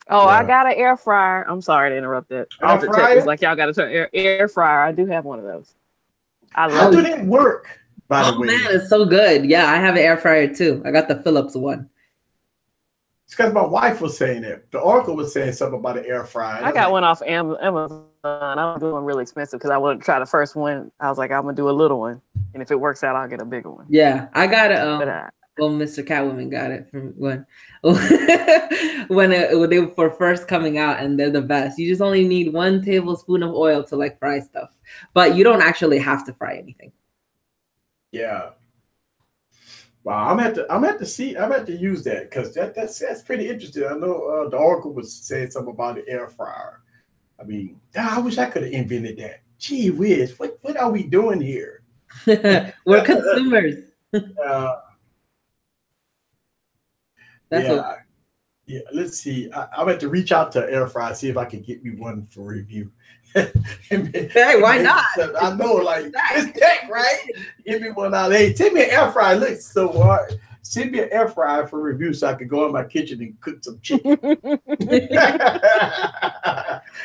Oh, yeah. I got an air fryer. I'm sorry to interrupt that. All the tech is like y'all got an air fryer. I do have one of those. How do that work? By the way, man, it's so good. Yeah, I have an air fryer too. I got the Philips one. It's because my wife was saying it. The Oracle was saying something about an air fryer. I got one off Amazon. I'm doing really expensive because I wanted to try the first one. I was like, I'm gonna do a little one, and if it works out, I'll get a bigger one. Yeah, I got it. Well, Mr. Catwoman got it from when they were first coming out, and they're the best. You just only need 1 tablespoon of oil to fry stuff, but you don't actually have to fry anything. Yeah. Wow, I'm at to use that because that's pretty interesting. I know the Oracle was saying something about the air fryer. I mean, I wish I could have invented that. Gee whiz, what are we doing here? We're consumers. Yeah. Let's see. I'm at to reach out to air fryer, see if I can get me one for review. Hey, why not? I know, it's tech, right? Give me one out. Hey, send me an air fryer. It looks so hard. Send me an air fryer for review so I can go in my kitchen and cook some chicken.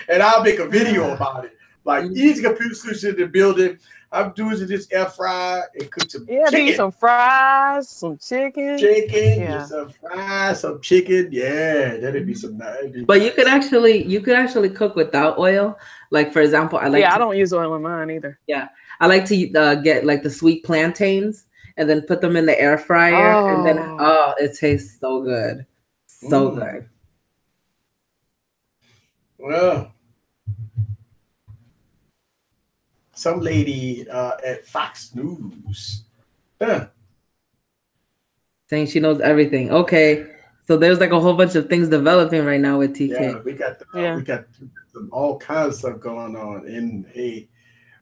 And I'll make a video about it. Easy computer solution in the building. I'm doing this air fryer and cook some chicken. Some fries, some chicken. Some fries, some chicken. Yeah, that'd be some nice. But you could actually cook without oil. Like, for example, I don't use oil in mine either. Yeah, I like to get the sweet plantains, and then put them in the air fryer, and then Oh. it tastes so good, so good. Well, some lady at Fox News. Saying she knows everything. Okay, so there's like a whole bunch of things developing right now with TK. Yeah, we got all kinds of stuff going on, and hey,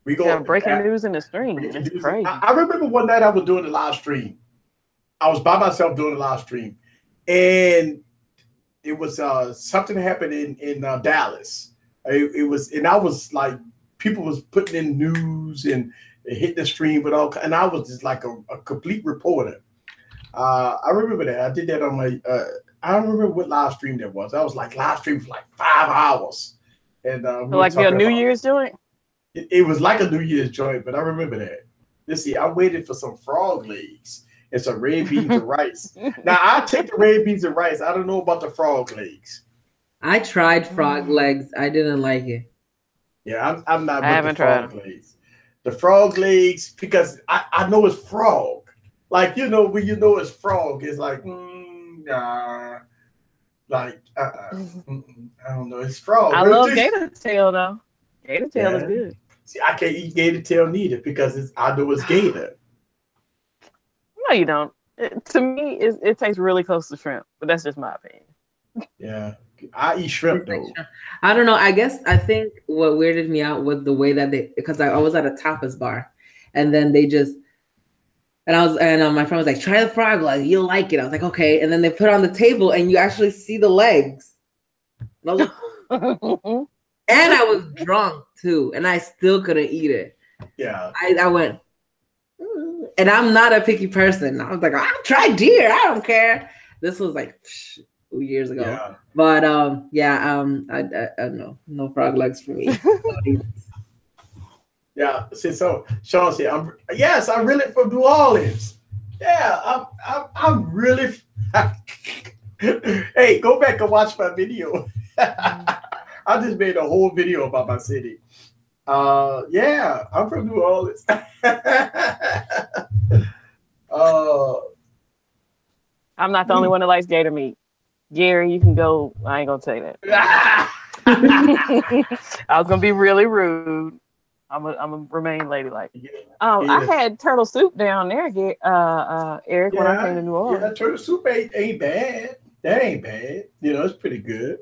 we go breaking news in the stream. It's crazy. I remember one night I was doing the live stream. I was by myself doing the live stream, and it was something happened in Dallas. It was, and I was like, people was putting in news and hitting the stream with all, and I was just like a complete reporter. I remember that I did that on my. I don't remember what live stream that was. I was like live stream for like 5 hours, and we like your New Year's joint. It was like a New Year's joint, but I remember that. Let's see, I waited for some frog legs and some red beans and rice. Now I take the red beans and rice. I don't know about the frog legs. I tried frog legs. I didn't like it. Yeah, I'm not with the frog legs. The frog legs, because I know it's frog. Like, you know, when you know it's frog, it's like, nah. Like, I don't know. It's frog. I love gator tail, though. Gator tail is good. See, I can't eat gator tail neither because I know it's gator. No, you don't. To me, it tastes really close to shrimp, but that's just my opinion. Yeah. I eat shrimp, though. I don't know. I think what weirded me out was the way that because I was at a tapas bar, and then they just, and my friend was like, try the frog leg, you'll like it. I was like, okay. And then they put it on the table, and you actually see the legs. And I was like, and I was drunk too, and I still couldn't eat it. Yeah. I went, and I'm not a picky person. I was like, I'll try deer. I don't care. This was like 2 years ago. Yeah. But I don't know. No frog legs for me. Yeah. See, so Sean said, I'm really from New Orleans. Yeah, I'm really. Hey, go back and watch my video. I just made a whole video about my city. Yeah, I'm from New Orleans. I'm not the only one that likes gator meat. Gary, you can go. I ain't gonna say that. I was gonna be really rude. I'm gonna remain ladylike. I had turtle soup down there, Eric, when I came to New Orleans. Yeah, turtle soup ain't bad. That ain't bad. You know, it's pretty good.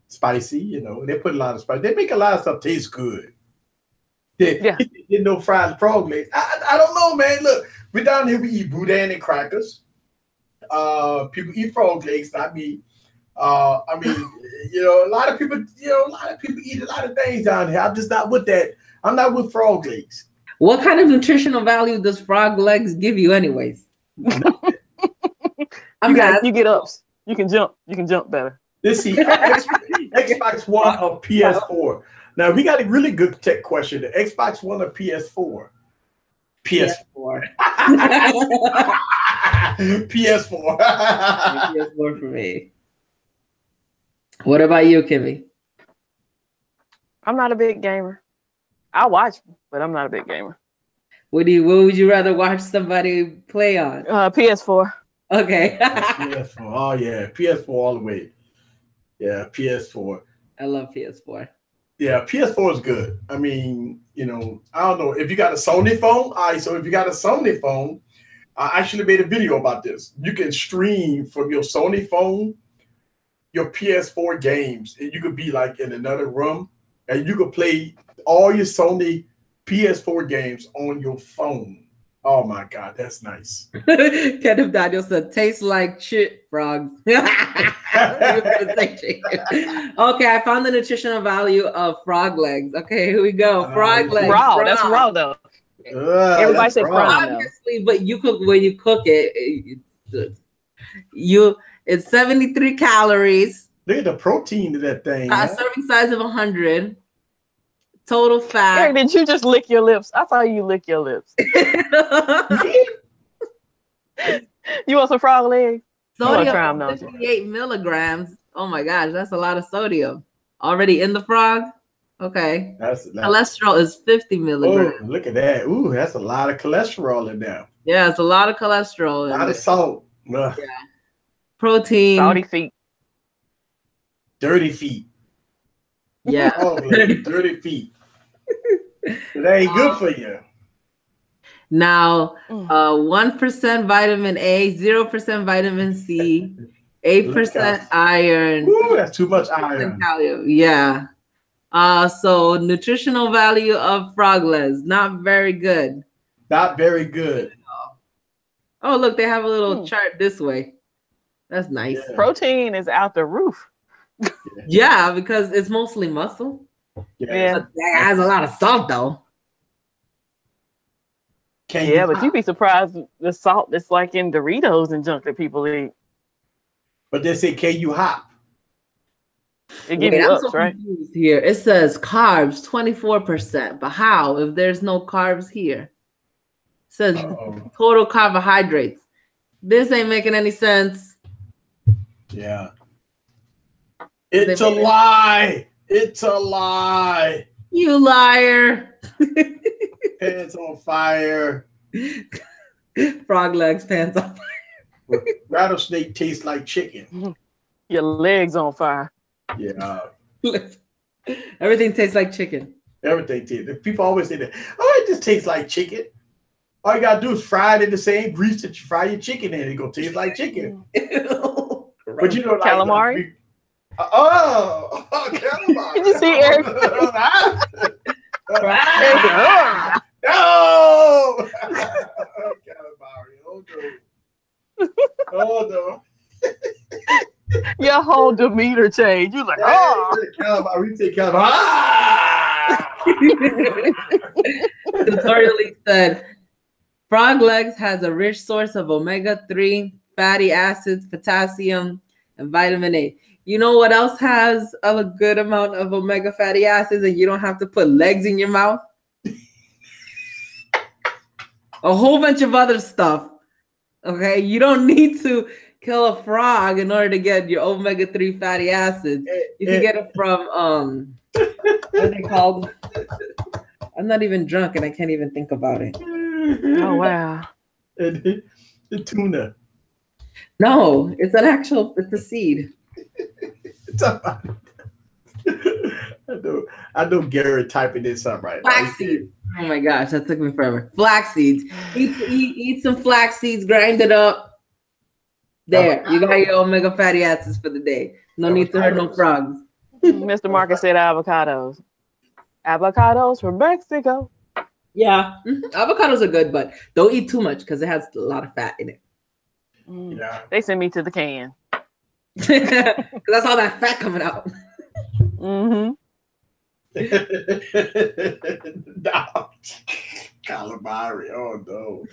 Spicy, you know. They put a lot of spice. They make a lot of stuff taste good. You know, fried frog legs. I don't know, man. Look, we down here, we eat boudin and crackers. People eat frog legs, not me. I mean, you know, a lot of people eat a lot of things down here. I'm just not with that. I'm not with frog legs. What kind of nutritional value does frog legs give you, anyways? You get ups. You can jump better. Let's see. Xbox One or PS4. Now we got a really good tech question. The Xbox One or PS4? PS4. PS4. PS4 for me. What about you, Kimmy? I'm not a big gamer. I watch, but I'm not a big gamer. What would you rather watch somebody play on? PS4. Okay. PS4. Oh yeah, PS4 all the way. Yeah, PS4. I love PS4. Yeah, PS4 is good. I mean, you know, I don't know if you got a Sony phone. All right, so if you got a Sony phone, I actually made a video about this. You can stream from your Sony phone your PS4 games, and you could be like in another room, and you could play all your Sony PS4 games on your phone. Oh my God, that's nice. Kenneth Daniel said, tastes like shit, frogs. Okay, I found the nutritional value of frog legs. Okay, here we go. Frog legs. Raw. That's raw though. Everybody said raw. Obviously, but when you cook it, it's 73 calories. Look at the protein to that thing. Serving size of 100. Total fat. Eric, did you just lick your lips? I saw you lick your lips. You want some frog legs? Sodium 58 milligrams. Oh my gosh, that's a lot of sodium. Already in the frog? Okay. That's Cholesterol is 50 milligrams. Oh, look at that. Ooh, that's a lot of cholesterol in there. Yeah, it's a lot of cholesterol. A lot of salt. Ugh. Yeah. Protein. Salty feet. Dirty feet. Yeah. Oh, dirty feet. That ain't good for you. Now, 1% vitamin A, 0% vitamin C, 8% iron. Ooh, that's too much iron. Calcium. Yeah. So nutritional value of frog legs, not very good. Not very good. Oh, look, they have a little chart this way. That's nice. Yeah. Protein is out the roof. Yeah, because it's mostly muscle. Yeah. But that has a lot of salt though. But you'd be surprised the salt that's like in Doritos and junk that people eat. But they say, can you hop? It gives you ups, right? Here it says carbs 24%, but how if there's no carbs here? It says total carbohydrates. This ain't making any sense. Yeah. It's a lie. It's a lie. You liar. Pants on fire. Frog legs, pants on fire. Rattlesnake tastes like chicken. Your legs on fire. Yeah. Everything tastes like chicken. Everything tastes. People always say that. Oh, it just tastes like chicken. All you gotta do is fry it in the same grease that you fry your chicken in. It's gonna taste like chicken. But you know, like, calamari. Calamari. Did you see Eric? No! Calamari. Oh no. Your whole demeanor changed. You're like, Calamari. We say calamari. Tutorial said frog legs has a rich source of omega-3 fatty acids, potassium, and vitamin A. You know what else has a good amount of omega fatty acids and you don't have to put legs in your mouth? A whole bunch of other stuff. Okay, you don't need to kill a frog in order to get your omega-3 fatty acids. You can get it from what are they called? I'm not even drunk and I can't even think about it. oh wow. The tuna. No, it's a seed. I know Garrett typing this up right now. Flax seeds. Oh my gosh, that took me forever. Flax seeds. Eat some flax seeds, grind it up. There, you got your omega fatty acids for the day. No need to hurt no frogs. Mr. Marcus said avocados. Avocados from Mexico. Yeah, avocados are good, but don't eat too much because it has a lot of fat in it. Yeah. They send me to the can. Because that's all that fat coming out. Mm-hmm. No. Calamari. Oh no.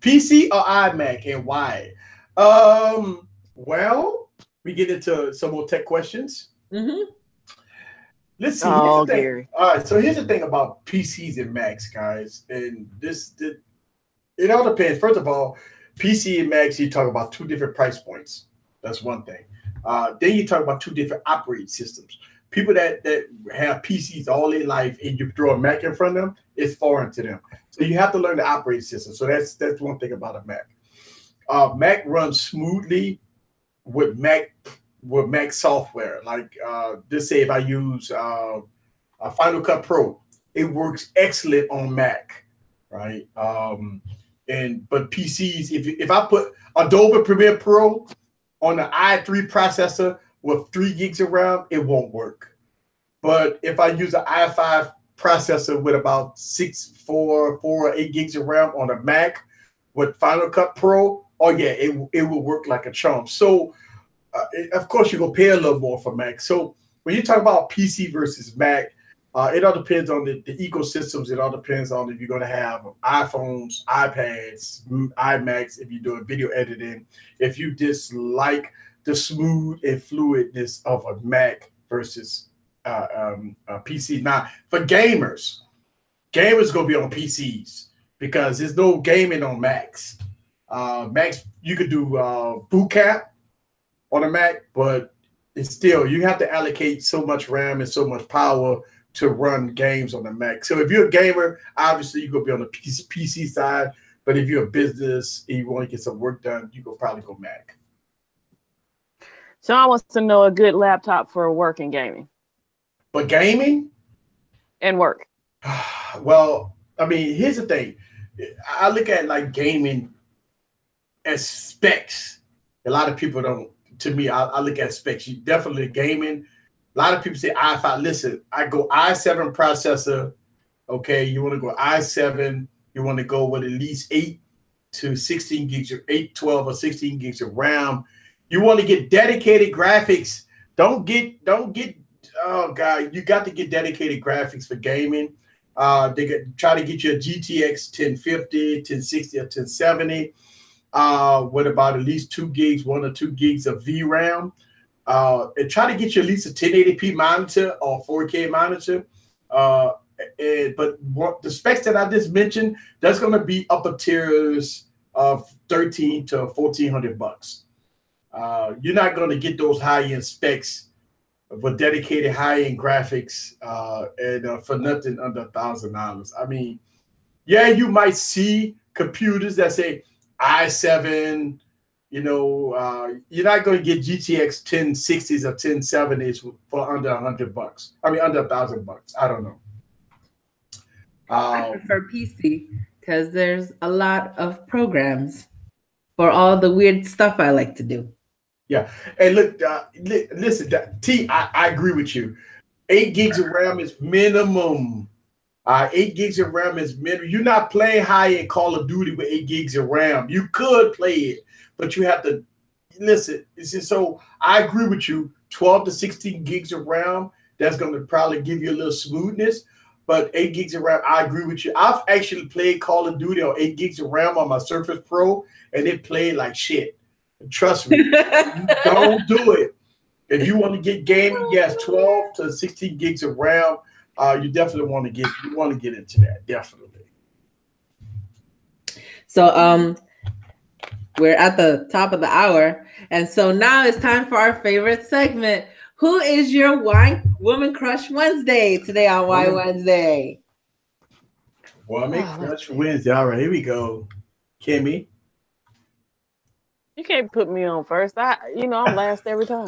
PC or iMac and why? Well, we get into some more tech questions. Let's see. Oh, Gary. All right. So here's the thing about PCs and Macs, guys. And it all depends. First of all, PC and Macs, you talk about two different price points. That's one thing. Then you talk about two different operating systems. People that have PCs all their life and you throw a Mac in front of them, it's foreign to them. So you have to learn the operating system. So that's one thing about a Mac. Mac runs smoothly with Mac software. Like just say if I use a Final Cut Pro, it works excellent on Mac, right? But PCs, if I put Adobe Premiere Pro on the i3 processor with 3 gigs of RAM, it won't work. But if I use an i5 processor with about 4 or 8 gigs of RAM on a Mac with Final Cut Pro, oh yeah, it will work like a charm. So of course you're gonna pay a little more for Mac. So when you talk about PC versus Mac, it all depends on the ecosystems. It all depends on if you're going to have iPhones, iPads, iMacs, if you're doing video editing, if you dislike the smooth and fluidness of a Mac versus a PC. Now, for gamers going to be on PCs because there's no gaming on Macs. Macs, you could do boot camp on a Mac, but it's still, you have to allocate so much RAM and so much power to run games on the Mac. So if you're a gamer, obviously you're gonna be on the PC side. But if you're a business and you want to get some work done, you go probably go Mac. Sean wants to know a good laptop for work and gaming. But gaming and work. Well, I mean, here's the thing. I look at like gaming as specs. A lot of people don't. To me, I look at specs. You definitely gaming. A lot of people say i5. Listen, I go i7 processor. Okay, you want to go i7. You want to go with at least 8 to 16 gigs or 8, 12 or 16 gigs of RAM. You want to get dedicated graphics. Don't get. Oh God, you got to get dedicated graphics for gaming. Try to get you a GTX 1050, 1060, or 1070. With about at least 2 gigs, 1 or 2 gigs of VRAM. And try to get you at least a 1080p monitor or 4K monitor. But the specs that I just mentioned, that's going to be upper tiers of $1,300 to $1,400. You're not going to get those high-end specs with dedicated high-end graphics and for nothing under $1,000. I mean, yeah, you might see computers that say i7, you're not going to get GTX 1060s or 1070s for under $100. I mean, under $1,000. I don't know. I prefer PC because there's a lot of programs for all the weird stuff I like to do. Yeah. And look, listen, T, I agree with you. 8 gigs of RAM is minimum. 8 gigs of RAM is minimum. You're not playing high-end Call of Duty with 8 gigs of RAM. You could play it, but you have to listen. So I agree with you. 12 to 16 gigs of RAM, that's going to probably give you a little smoothness. But 8 gigs of RAM, I agree with you. I've actually played Call of Duty on 8 gigs of RAM on my Surface Pro, and it played like shit. Trust me, don't do it. If you want to get gaming, yes, 12 to 16 gigs of RAM. You definitely want to get into that, definitely. So we're at the top of the hour, and so now it's time for our favorite segment. Who is your Woman Crush Wednesday today on Why Wednesday? Woman Crush Wednesday. All right, here we go. Kimmy. You can't put me on first. I'm last every time.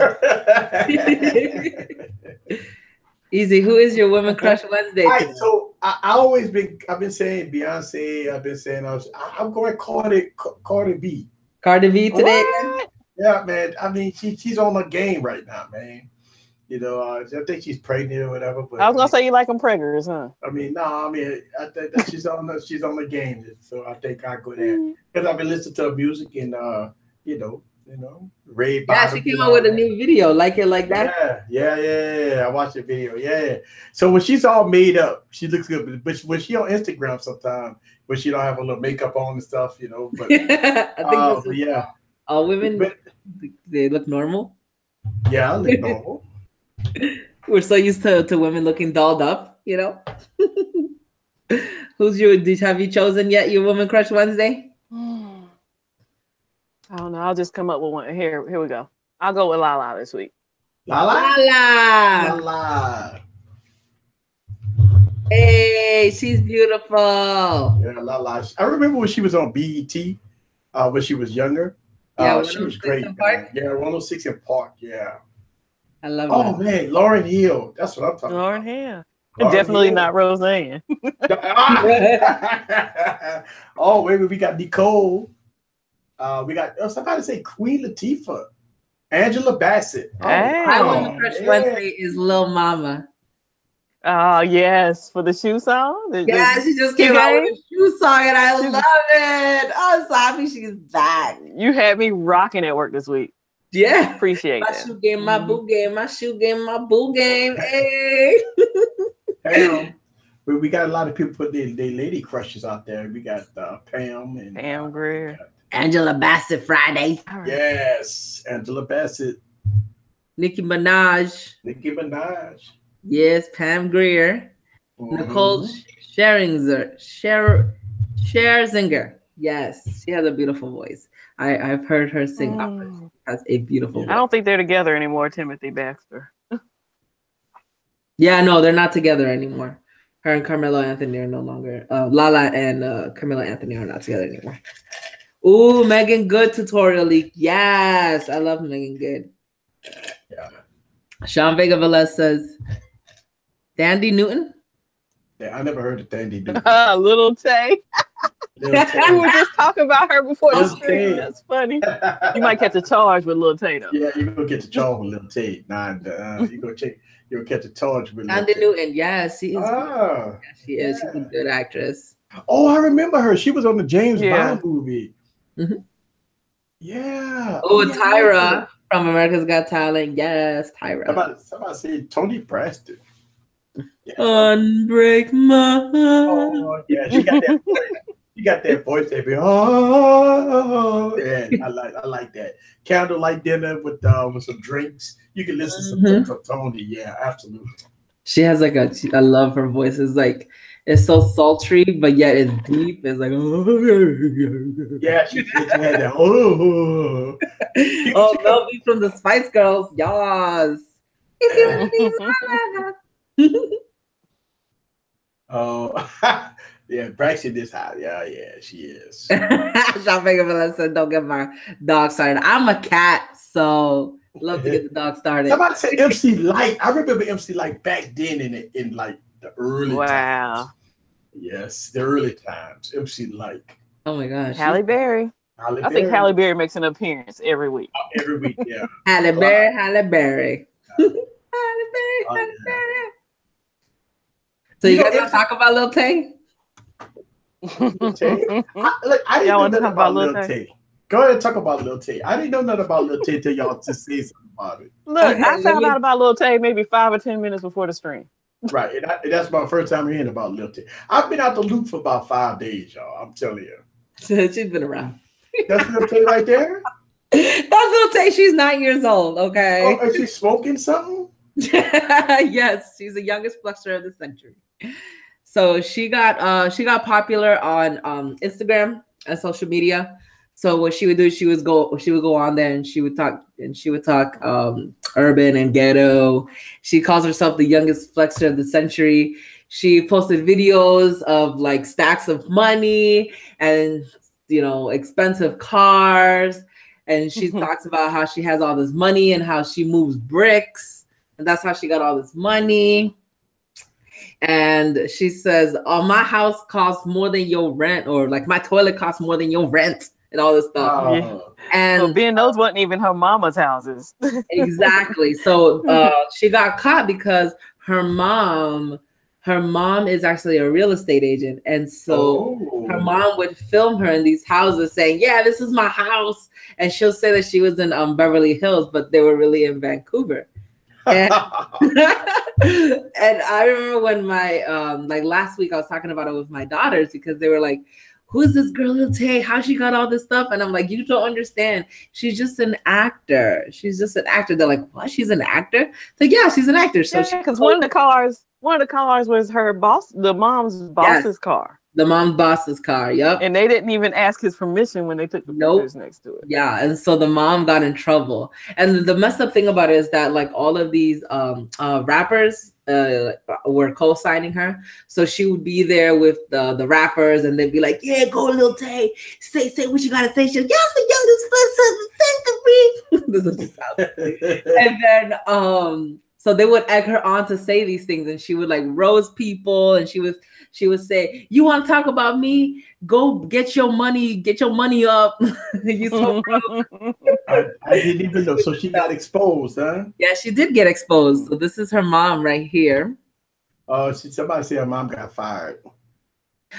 Easy. Who is your Woman Crush Wednesday today? So I've been saying Beyonce. I've been saying I'm going Cardi B. Cardi B today. What? Yeah, man. I mean, she's on the game right now, man. I think she's pregnant or whatever. But I was gonna say you like them preggers, huh? I mean, no. I mean, I think that she's on the game. So I think I go there because I've been listening to her music and Ray. Yeah, she came out with a new video, Like It Like That. Yeah. I watched the video. Yeah. So when she's all made up, she looks good. But when she on Instagram sometimes, when she don't have a little makeup on and stuff, But I think all women they look normal. Yeah, I look normal. We're so used to women looking dolled up, Have you chosen yet your Woman Crush Wednesday? I don't know. I'll just come up with one. Here we go. I'll go with Lala this week. Lala. Hey, she's beautiful. Yeah, Lala. I remember when she was on BET when she was younger. Yeah, she was great. Yeah, 106 in Park. Yeah. I love that. Oh, man. Lauryn Hill. That's what I'm talking about. Lauryn Hill. Definitely not Roseanne. Oh, wait, we got Nicole. We got somebody say Queen Latifah, Angela Bassett. My Woman Crush Wednesday is Lil Mama. Oh yes, for the shoe song. She just came out with a shoe song, and I love it. I'm so happy she's back. You had me rocking at work this week. Yeah, appreciate my that. Shoe game, my boo game, my shoe game, my boo game. Hey. We got a lot of people put their lady crushes out there. We got Pam and Pam Grier. Angela Bassett Friday. Right. Yes, Angela Bassett. Nicki Minaj. Yes, Pam Grier. Nicole Scherzinger. Yes, she has a beautiful voice. I've heard her sing opera. She has a beautiful voice. I don't think they're together anymore, Timothy Baxter. Yeah, no, they're not together anymore. Her and Carmelo Anthony are no longer. Lala and Carmelo Anthony are not together anymore. Ooh, Megan Good tutorial leak. Yes, I love Megan Good. Yeah. Sean Vega Velez says, Dandy Newton. Yeah, I never heard of Dandy Newton. Little Tay. Little Tay. We were just talking about her before the Little stream. Tay. That's funny. You might catch a charge with Little Tay though. Yeah, you're gonna get the charge with Little Tay. You'll catch a charge with Little Dandy Tay. Newton. Yes, she is. Ah, She is. She's a good actress. oh, I remember her. She was on the James Yeah. Bond movie. Mhm. Yeah. Oh, yeah. Tyra from America's Got Talent. Yes, Tyra. Somebody said Tony Preston. Yeah. Unbreak my heart. Oh, yeah, she got that voice. She got that voice that be, oh, yeah, I like that. Candlelight dinner with some drinks. You can listen to Tony. Yeah, absolutely. She has like I love her voice. It's like it's so sultry, but yet it's deep. It's like Yeah, she had that. Oh, Mel B from the Spice Girls. Yes. Oh, yeah, Braxton is hot. Yeah, she is. Sean Baker said, "Don't get my dog started." I'm a cat, so love to get the dog started. Somebody said MC Light. I remember MC Light back then in like the early times. Yes, the early times. MC Light. Oh my gosh. Halle Berry. I think Halle Berry makes an appearance every week. Every week, yeah. Halle Berry. Halle Berry. So you guys want to talk about Lil Tay? Lil Tay? I didn't know nothing about Lil Tay. Go ahead and talk about Lil Tay. I didn't know nothing about Lil Tay till y'all just say something about it. Look, I found out about Lil Tay maybe 5 or 10 minutes before the stream. Right, and that's my first time hearing about Lil Tay. I've been out the loop for about 5 days, y'all. I'm telling you. She's been around. That's Lil Tay right there? That's Lil Tay. She's 9 years old, okay? Oh, is she smoking something? Yes, she's the youngest flexor of the century. So she got popular on Instagram and social media. So what she would do, she would go on there and she would talk urban and ghetto. She calls herself the youngest flexor of the century. She posted videos of like stacks of money and expensive cars, and she talks about how she has all this money and how she moves bricks, and that's how she got all this money. And she says, "Oh, my house costs more than your rent," or like my toilet costs more than your rent, and all this stuff. Yeah. And so Ben, those wasn't even her mama's houses. Exactly. So she got caught because her mom is actually a real estate agent. And so her mom would film her in these houses saying, "Yeah, this is my house." And she'll say that she was in Beverly Hills, but they were really in Vancouver. And, and I remember when my last week I was talking about it with my daughters because they were like, "Who's this girl Lil Tay? How she got all this stuff?" And I'm like, "You don't understand. She's just an actor. She's just an actor." They're like, "What? She's an actor?" So yeah, she's an actor. So because one of the cars was her boss, the mom's boss's car. The mom's boss's car. Yep. And they didn't even ask his permission when they took the pictures next to it. Yeah, and so the mom got in trouble. And the messed up thing about it is that like all of these rappers were co-signing her. So she would be there with the rappers, and they'd be like, "Yeah, go Lil Tay, say what you gotta say." She's like, "Yeah, I'm the youngest person." This is just how. And then so they would egg her on to say these things, and she would like roast people, and she would say, "You want to talk about me? Go get your money up." You so broke. I didn't even know. So she got exposed, huh? Yeah, she did get exposed. So this is her mom right here. Oh, somebody said her mom got fired.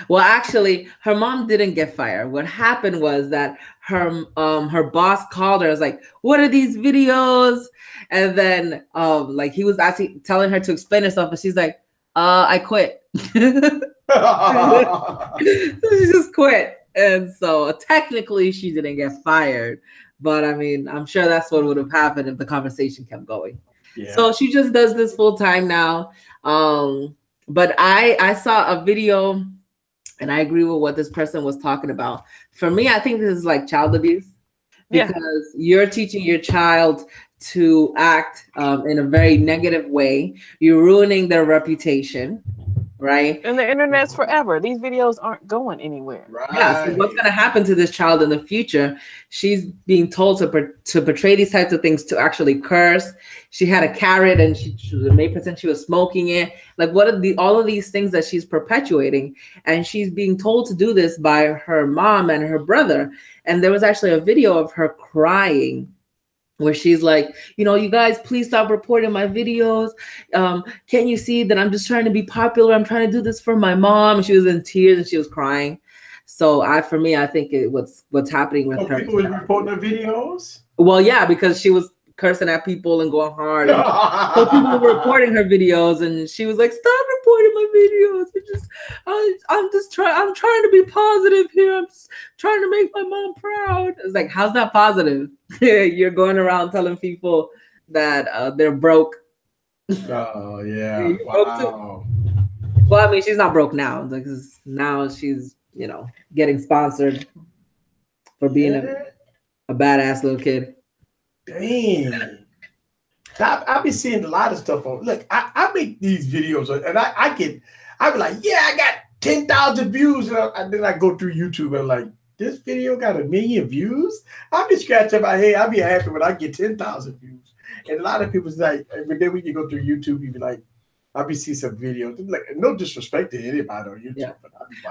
Well, actually, her mom didn't get fired. What happened was that her boss called her. I was like, "What are these videos?" And then like he was actually telling her to explain herself, and she's like, "I quit." So she just quit. And so technically she didn't get fired, but I mean, I'm sure that's what would have happened if the conversation kept going. Yeah. So she just does this full time now. But I saw a video, and I agree with what this person was talking about. For me, I think this is like child abuse, because you're teaching your child to act in a very negative way. You're ruining their reputation, right? And the internet's forever. These videos aren't going anywhere. Yeah. So what's going to happen to this child in the future? She's being told to portray these types of things, to actually curse. She had a carrot and she made pretend she was smoking it. Like, what are all of these things that she's perpetuating? And she's being told to do this by her mom and her brother. And there was actually a video of her crying, where she's like, you guys, please stop reporting my videos. Can't you see that I'm just trying to be popular? I'm trying to do this for my mom. And she was in tears and she was crying. So I think what's happening with her. People was reporting the videos? Well, yeah, because she was cursing at people and going hard. So people were reporting her videos, and she was like, "Stop reporting my videos. I'm trying to be positive here. I'm just trying to make my mom proud." It's like, how's that positive? You're going around telling people that they're broke. Oh yeah. Wow. Well, I mean, she's not broke now. Because now she's, getting sponsored for being a badass little kid. Dang. I be seeing a lot of stuff on. Look, I make these videos and I be like, yeah, I got 10,000 views, and then I go through YouTube and like, this video got 1 million views. I be scratching my head. I be happy when I get 10,000 views. And a lot of people's like, but then when you go through YouTube, you be like, I be see some videos. Like, no disrespect to anybody on YouTube,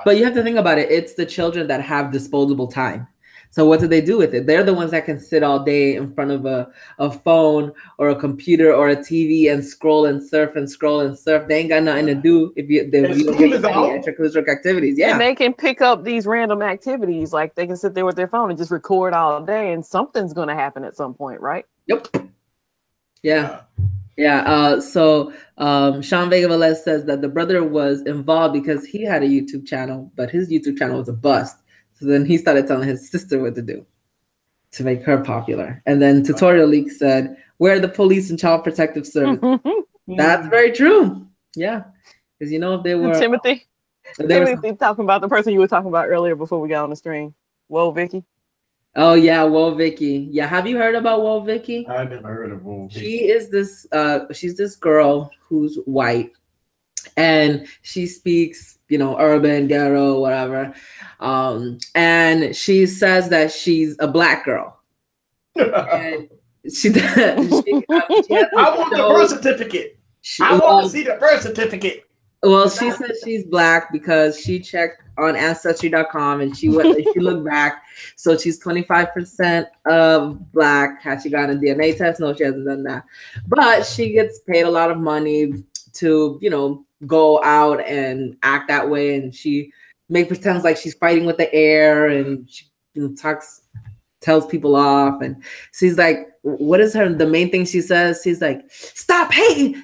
but you have to think about it. It's the children that have disposable time. So what do they do with it? They're the ones that can sit all day in front of a phone or a computer or a TV and scroll and surf and scroll and surf. They ain't got nothing to do if you don't get any extracurricular activities. Yeah. And they can pick up these random activities. Like, they can sit there with their phone and just record all day, and something's going to happen at some point, right? Yep. Yeah. Yeah. So Sean Vega Velez says that the brother was involved because he had a YouTube channel, but his YouTube channel was a bust. So then he started telling his sister what to do to make her popular. And then Tutorial Leak said, "Where are the police and child protective service?" That's very true. Yeah. Because if they were Timothy talking about the person you were talking about earlier before we got on the stream. Whoa, Vicky. Oh yeah, Whoa Vicky. Yeah, have you heard about Whoa Vicky? I never heard of Whoa Vicky. She is this she's this girl who's white, and she speaks, urban, ghetto, whatever. And she says that she's a black girl. And she does. I want the birth certificate. I want to see the birth certificate. Well, she says she's black because she checked on Ancestry.com and she looked back. So she's 25% of black. Has she got a DNA test? No, she hasn't done that. But she gets paid a lot of money to, go out and act that way. And she pretends like she's fighting with the air, and she tells people off. And she's like, what is the main thing she says? She's like, stop hating.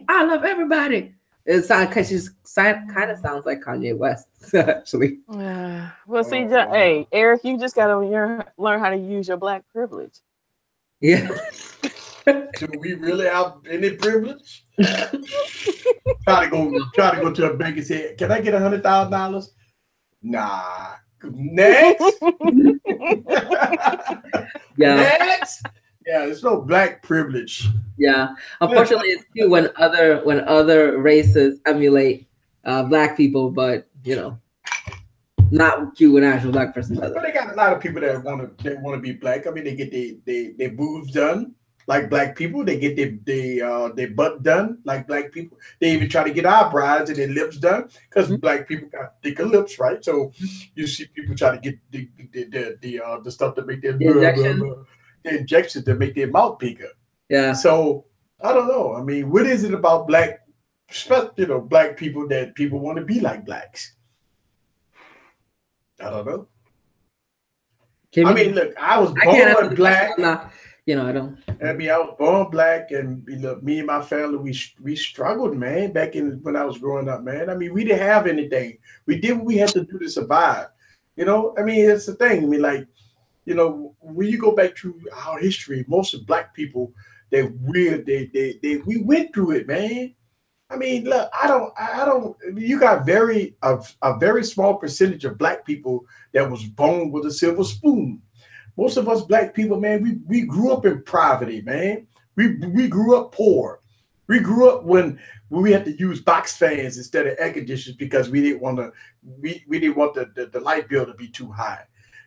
I love everybody. It's because she's kind of sounds like Kanye West, actually. Well, see, hey, Eric, you just got to learn how to use your black privilege. Yeah. Do we really have any privilege? Try to go to a bank and say, "Can I get $100,000?" Nah. Next. Yeah. Next. Yeah, there's no black privilege. Yeah, unfortunately, it's cute when other races emulate black people, but not cute when an actual black person does it. But they got a lot of people that want to be black. I mean, they get their boobs done like black people. They get their butt done like black people. They even try to get eyebrows and their lips done because black people got thicker lips, right? So you see people try to get the stuff to make their injections to make their mouth bigger. Yeah. So I don't know. I mean, what is it about black people that people want to be like blacks? I don't know. I mean, look, I was born black. I don't. I mean, I was born black, and me and my family, we struggled, man, back when I was growing up, man. I mean, we didn't have anything. We did what we had to do to survive. I mean, it's the thing. I mean, like, when you go back to our history, most of black people, we went through it, man. I mean, look, I don't. You got a very small percentage of black people that was born with a silver spoon, Most of us black people, man, we grew up in poverty, man. We grew up poor. We grew up when we had to use box fans instead of air conditioners because we didn't want to we didn't want the light bill to be too high.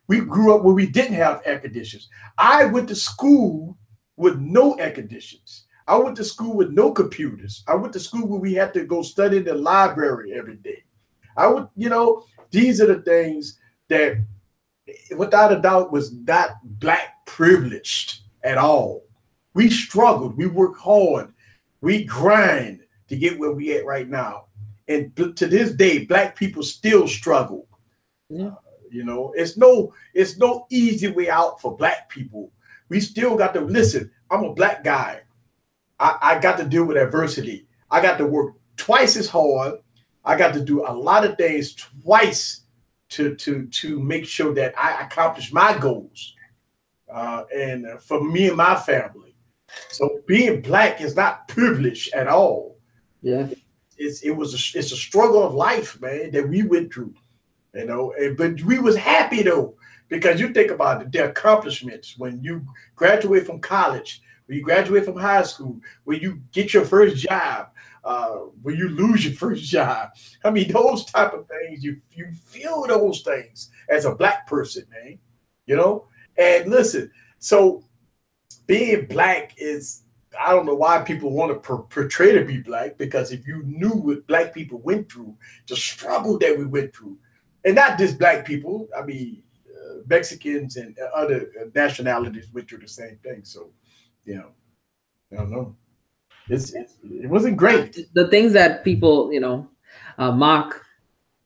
We grew up where we didn't have air conditioners. I went to school with no air conditioners. I went to school with no computers. I went to school where we had to go study in the library every day. I would, these are the things that without a doubt was not black privileged at all. We struggled, we worked hard, we grind to get where we at right now. And to this day, black people still struggle. Yeah. It's no easy way out for black people. We still got to listen. I'm a black guy. I got to deal with adversity. I got to work twice as hard. I got to do a lot of things twice to make sure that I accomplish my goals, and for me and my family. So being black is not privilege at all. Yeah, it's a struggle of life, man, that we went through. But we was happy though, because you think about it, the accomplishments when you graduate from college, when you graduate from high school, when you get your first job, when you lose your first job. I mean, those type of things, you feel those things as a black person, man. And listen, so being black is, I don't know why people want to portray to be black, because if you knew what black people went through, the struggle that we went through, and not just black people, I mean, Mexicans and other nationalities went through the same thing. So, I don't know. It wasn't great. The things that people, mock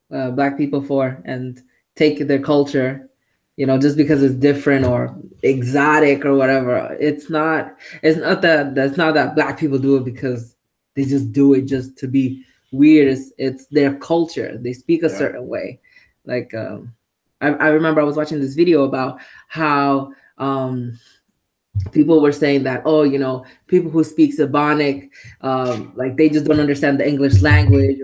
black people for and take their culture, just because it's different or exotic or whatever. It's not that black people do it because they just do it just to be weird. It's their culture. They speak a certain way. Like, I remember I was watching this video about how people were saying that, people who speak Ebonic, like they just don't understand the English language,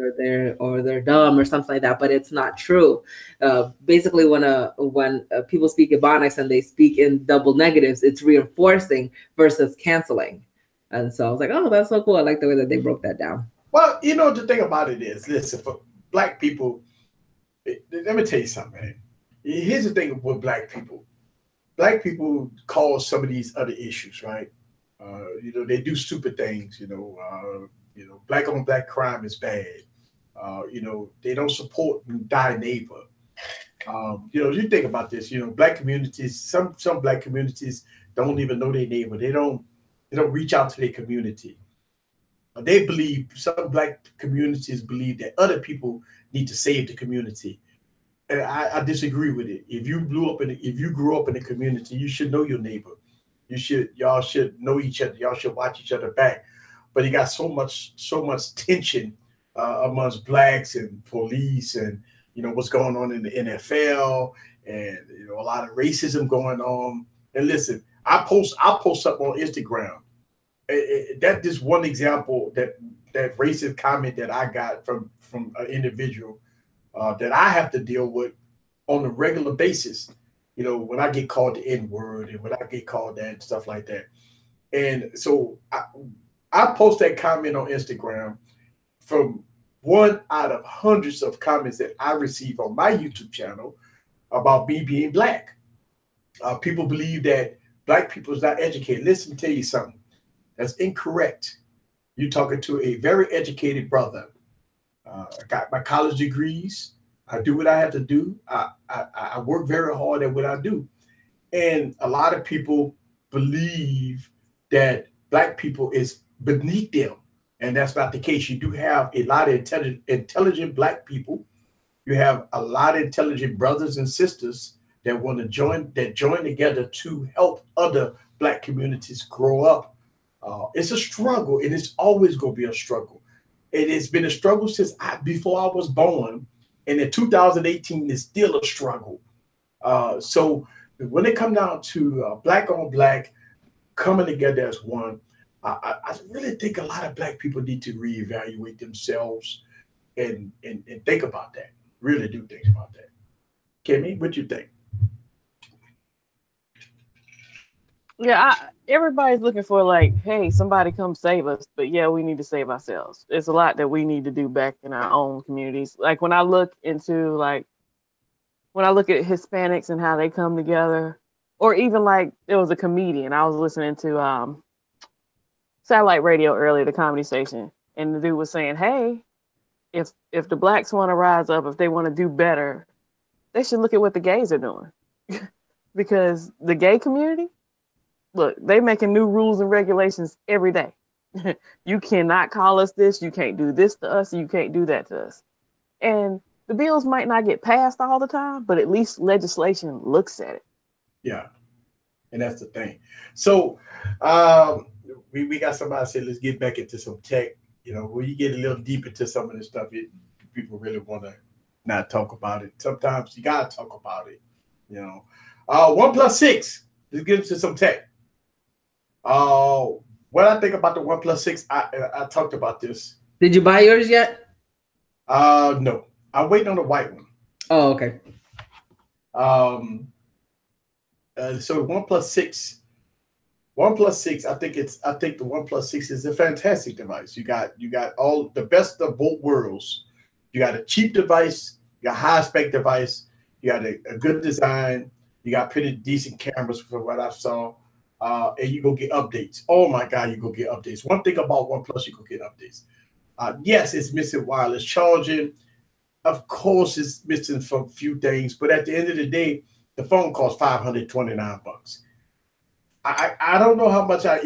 or they're dumb or something like that. But it's not true. Basically, when people speak Ebonics and they speak in double negatives, it's reinforcing versus canceling. And so I was like, oh, that's so cool. I like the way that they broke that down. Well, the thing about it is, listen, for black people, let me tell you something, man. Here's the thing with black people. Black people cause some of these other issues, right? They do stupid things. Black on black crime is bad. They don't support thy neighbor. You think about this. Black communities. Some black communities don't even know their neighbor. They don't reach out to their community. They believe, some black communities believe that other people need to save the community. And I disagree with it. If you grew up in a community, you should know your neighbor. Y'all should know each other. Y'all should watch each other back. But you got so much tension amongst blacks and police, and what's going on in the NFL, and a lot of racism going on. And listen, I'll post something on Instagram. That just one example, that racist comment that I got from an individual that I have to deal with on a regular basis. When I get called the N-word and when I get called that and stuff like that. And so I post that comment on Instagram from one out of hundreds of comments that I receive on my YouTube channel about me being black. People believe that black people is not educated. Listen, tell you something. That's incorrect. You're talking to a very educated brother. I got my college degrees. I do what I have to do. I work very hard at what I do. And a lot of people believe that black people is beneath them. And that's not the case. You do have a lot of intelligent black people. You have a lot of intelligent brothers and sisters that want to join together to help other black communities grow up. It's a struggle, and it's always going to be a struggle. It has been a struggle since before I was born, and in 2018 is still a struggle. So when it comes down to black on black coming together as one, I really think a lot of black people need to reevaluate themselves and think about that. Really do think about that. Kimmy, what you think? Yeah, everybody's looking for like, hey, somebody come save us. But yeah, we need to save ourselves. There's a lot that we need to do back in our own communities. Like when I look at Hispanics and how they come together, or even like there was a comedian I was listening to satellite radio earlier, the comedy station, and the dude was saying, hey, if the blacks want to rise up, if they want to do better, they should look at what the gays are doing. Because the gay community, look, they making new rules and regulations every day. You cannot call us this, you can't do this to us, you can't do that to us. And the bills might not get passed all the time, but at least legislation looks at it. Yeah, and that's the thing. So um, we got somebody said let's get back into some tech. You know, when you get a little deep into some of this stuff, people really want to not talk about it. Sometimes you gotta talk about it. You know, 1+6. Let's get into some tech. Uh, what I think about the 1+6, I talked about this. Did you buy yours yet? No, I'm waiting on the white one. Oh, okay. Um, so 1+6. I think the 1+6 is a fantastic device. You got all the best of both worlds. You got a cheap device, you got a high spec device, you got a good design, you got pretty decent cameras from what I saw. And you go get updates. Oh my God, you go get updates. One thing about OnePlus, you go get updates. Yes, it's missing wireless charging. Of course, it's missing some few things, but at the end of the day, the phone costs $529. I don't know how much I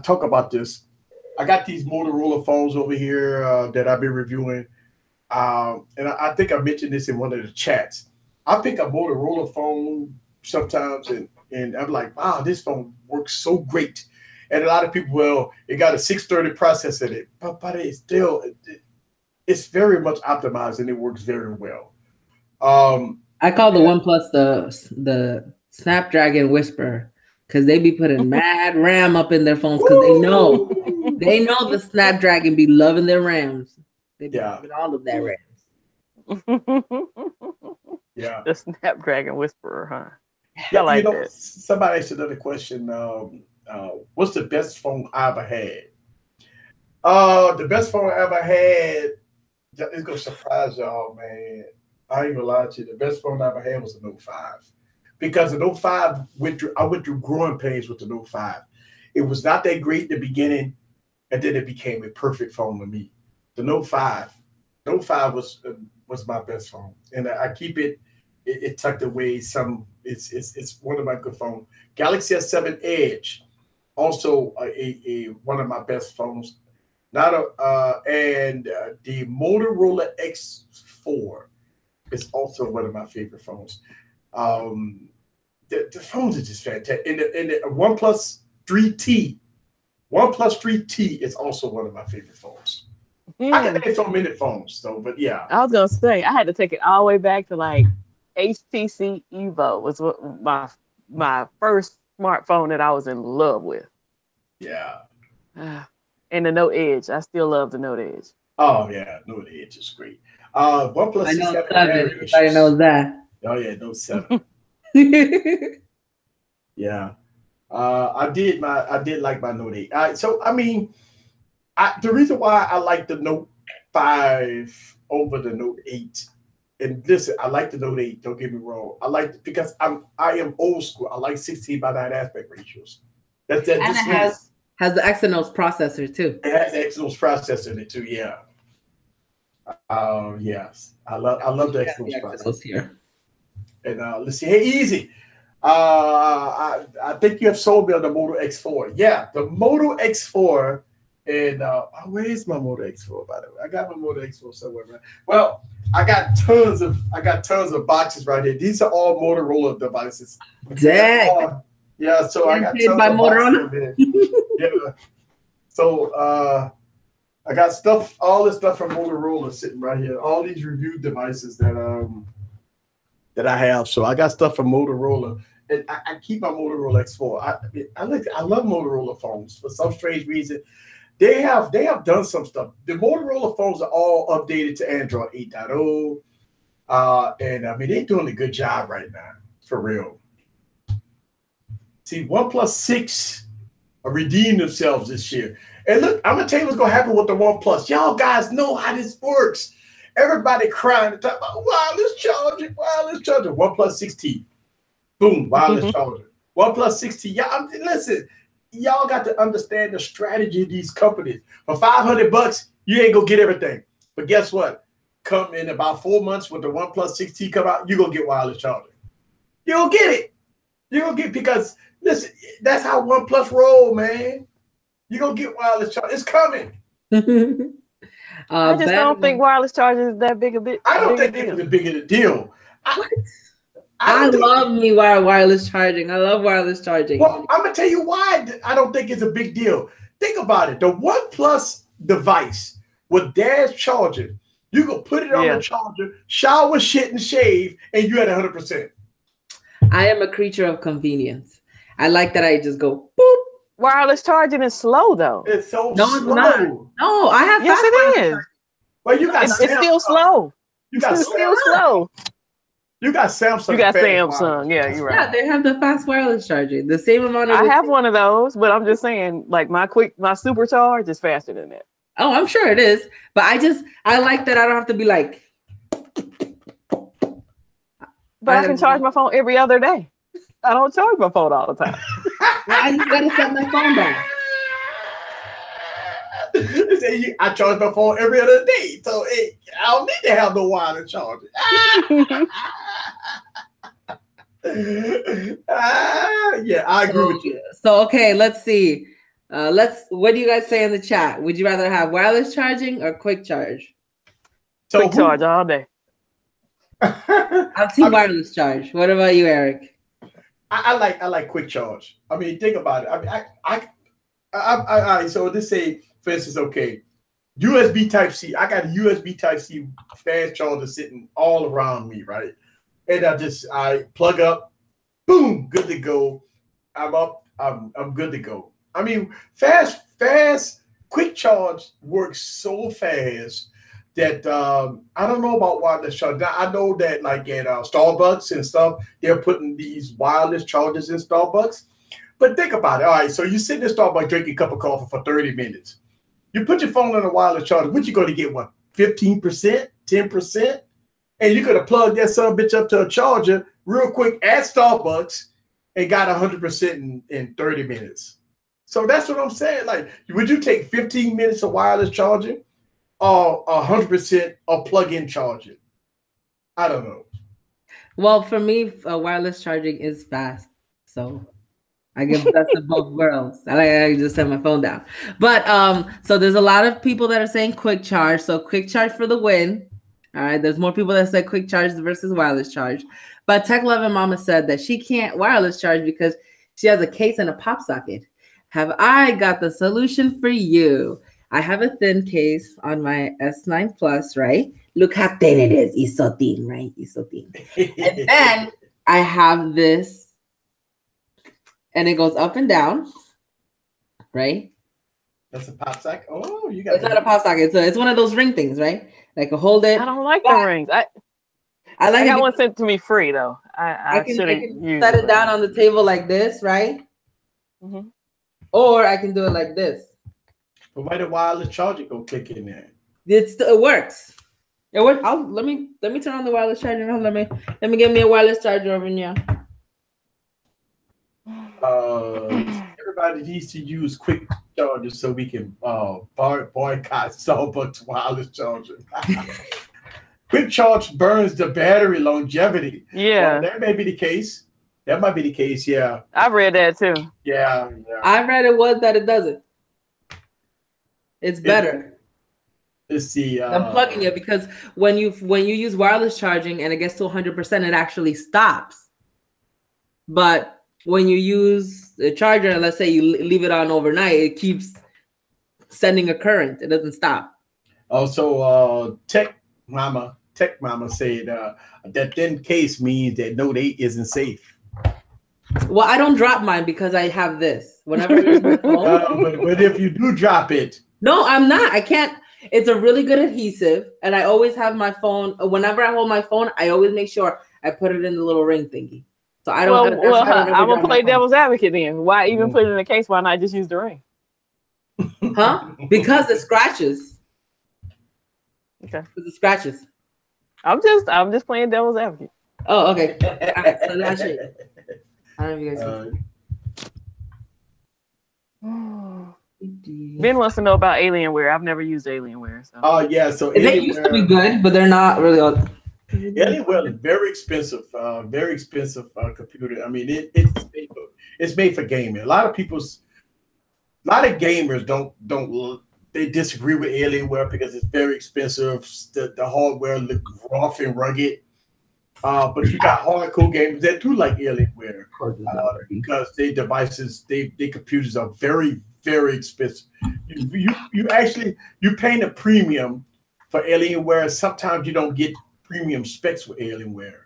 talk about this. I got these Motorola phones over here that I've been reviewing, and I think I mentioned this in one of the chats. I pick a Motorola phone sometimes, and I'm like, wow, this phone works so great. And a lot of people, well, it got a 630 processor in it, but it's still, it's very much optimized and it works very well. I call the OnePlus the Snapdragon Whisperer because they be putting mad RAM up in their phones because they know the Snapdragon be loving their RAMs. They be loving all of their RAMs. Yeah, the Snapdragon Whisperer, huh? Yeah, I like that. Somebody asked another question. What's the best phone I ever had? The best phone I ever had. It's gonna surprise y'all, man. I ain't gonna lie to you. The best phone I ever had was a Note 5. Because the Note 5 I went through growing pains with the Note 5. It was not that great in the beginning, and then it became a perfect phone to me. The Note 5. Note 5 was my best phone. And I keep it tucked away. It's one of my good phones. Galaxy S7 Edge, also a one of my best phones. And the Motorola X4 is also one of my favorite phones. The phones are just fantastic. And the OnePlus 3T, OnePlus 3T is also one of my favorite phones. I can name so many phones though, but yeah. I was gonna say I had to take it all the way back to like HTC Evo was what my first smartphone that I was in love with. Yeah. And the Note Edge. I still love the Note Edge. Oh yeah, Note Edge is great. OnePlus I know 7. Everybody knows that. Oh yeah, Note 7. Yeah. I did like my Note 8. So I mean, the reason why I like the Note 5 over the Note 8, and listen, I like the Note 8. Don't get me wrong. I like it because I am old school. I like 16:9 aspect ratios. That's that. And it has the Exynos processor too. It has the Exynos processor in it too. Yeah. Yes, I love the Exynos processor here. And let's see. Hey, easy. I think you have sold me on the Moto X4. Yeah, the Moto X4. And where is my Moto X4, by the way? I got my Moto X4 somewhere. Right? Well, I got tons of boxes right here. These are all Motorola devices. Dang. Yeah, so I got tons of boxes here. Yeah. So I got all this stuff from Motorola sitting right here. All these review devices that I have. So I got stuff from Motorola. And I keep my Motorola X4. I love Motorola phones for some strange reason. They have done some stuff. The Motorola phones are all updated to Android 8.0. And I mean, they're doing a good job right now, for real. See, OnePlus 6 are redeeming themselves this year. And look, I'm gonna tell you what's gonna happen with the OnePlus. Y'all guys know how this works. Everybody crying and talking about wireless charging, wireless charging. OnePlus 6T, boom, wireless charger. OnePlus 6T. Y'all, listen, y'all got to understand the strategy of these companies. For $500, you ain't gonna get everything. But guess what? Come in about 4 months when the OnePlus 6T come out, you're gonna get wireless charging. You're gonna get it. You're gonna get, because listen, that's how OnePlus roll, man. You're gonna get wireless charging. It's coming. I just don't think wireless charging is that big a bit. I don't think it's a big of a deal. I love me wireless charging. I love wireless charging. Well, I'm gonna tell you why I don't think it's a big deal. Think about it. The OnePlus device with dash charging, you can put it on the charger, shower, shit, and shave, and you're at 100%. I am a creature of convenience. I like that I just go boop. Wireless charging is slow though. It's so slow. It's not. No, I have. Yes, it is. Well, you got. It's still slow. It's still slow. You got Samsung. You got Samsung. Yeah, you're right. Yeah, they have the fast wireless charging. The same amount of. I have one of those, but I'm just saying, like my supercharge is faster than that. Oh, I'm sure it is, but I like that I don't have to be like. But I can charge my phone every other day. I don't charge my phone all the time. Well, I just gotta set my phone down. I charge my phone every other day, so I don't need to have no wireless charger. Yeah, I agree with you. So okay, let's see. What do you guys say in the chat? Would you rather have wireless charging or quick charge? Quick charge all day. I'm team wireless charge. What about you, Eric? I like quick charge. I mean, think about it. I mean, so let's say, for instance, okay, USB Type C. I got a USB Type C fast charger sitting all around me, right? And I plug up, boom, good to go. I'm up. I'm good to go. I mean, fast, quick charge works so fast that I don't know about wireless charge. Now, I know that like at Starbucks and stuff, they're putting these wireless chargers in Starbucks. But think about it. All right, so you sit in Starbucks drinking a cup of coffee for 30 minutes. You put your phone on a wireless charger. What you going to get? What, 15%, 10%? And you could have plugged that son of a bitch up to a charger real quick at Starbucks and got 100% in 30 minutes. So that's what I'm saying. Like, would you take 15 minutes of wireless charging or 100% of plug-in charging? I don't know. Well, for me, wireless charging is fast. So I give the best of both worlds. I just set my phone down. But so there's a lot of people that are saying quick charge. So quick charge for the win. All right. There's more people that say quick charge versus wireless charge. But Tech Love and Mama said that she can't wireless charge because she has a case and a pop socket. Have I got the solution for you? I have a thin case on my S9 Plus, right? Look how thin it is. It's so thin, right? It's so thin. And then I have this, and it goes up and down, right? That's a pop socket. Oh, you got. It's not a pop socket. So it's one of those ring things, right? Like a hold it. I don't like the rings. I got one sent to me free though. I can set it down on the table like this, right? Mm-hmm. Or I can do it like this. But why the wireless charger go click in there? It works. It works. Let me turn on the wireless charger. Let me get me a wireless charger over here. Everybody needs to use quick chargers so we can boycott Starbucks wireless charger. Quick charge burns the battery longevity. Yeah, well, that may be the case. That might be the case. Yeah, I read that too. Yeah. I read it was that it doesn't. It's better. Let's see. I'm plugging it because when you use wireless charging and it gets to 100%, it actually stops. But when you use the charger and let's say you leave it on overnight, it keeps sending a current. It doesn't stop. Also, Tech Mama said that thin case means that no date isn't safe. Well, I don't drop mine because I have this. Whenever I use my phone. But if you do drop it. No, I'm not. I can't. It's a really good adhesive. And I always have my phone. Whenever I hold my phone, I always make sure I put it in the little ring thingy. So I don't. Well, I don't I'm ever gonna drop my play phone. devil's advocate then. Why even put it in a case? Why not just use the ring? Huh? Because it scratches. Okay. Because it scratches. I'm just playing devil's advocate. Oh, okay. All right, so that's it. I don't know if you guys Ben wants to know about Alienware. I've never used Alienware. So. Oh yeah, so They used to be good, but they're not really. Alienware is very expensive computer. I mean, it's made for gaming. A lot of gamers don't they disagree with Alienware because it's very expensive. The hardware look rough and rugged. But you got hardcore gamers that do like Alienware because their devices, their computers are very, very expensive. You actually paying a premium for Alienware. Sometimes you don't get premium specs with Alienware.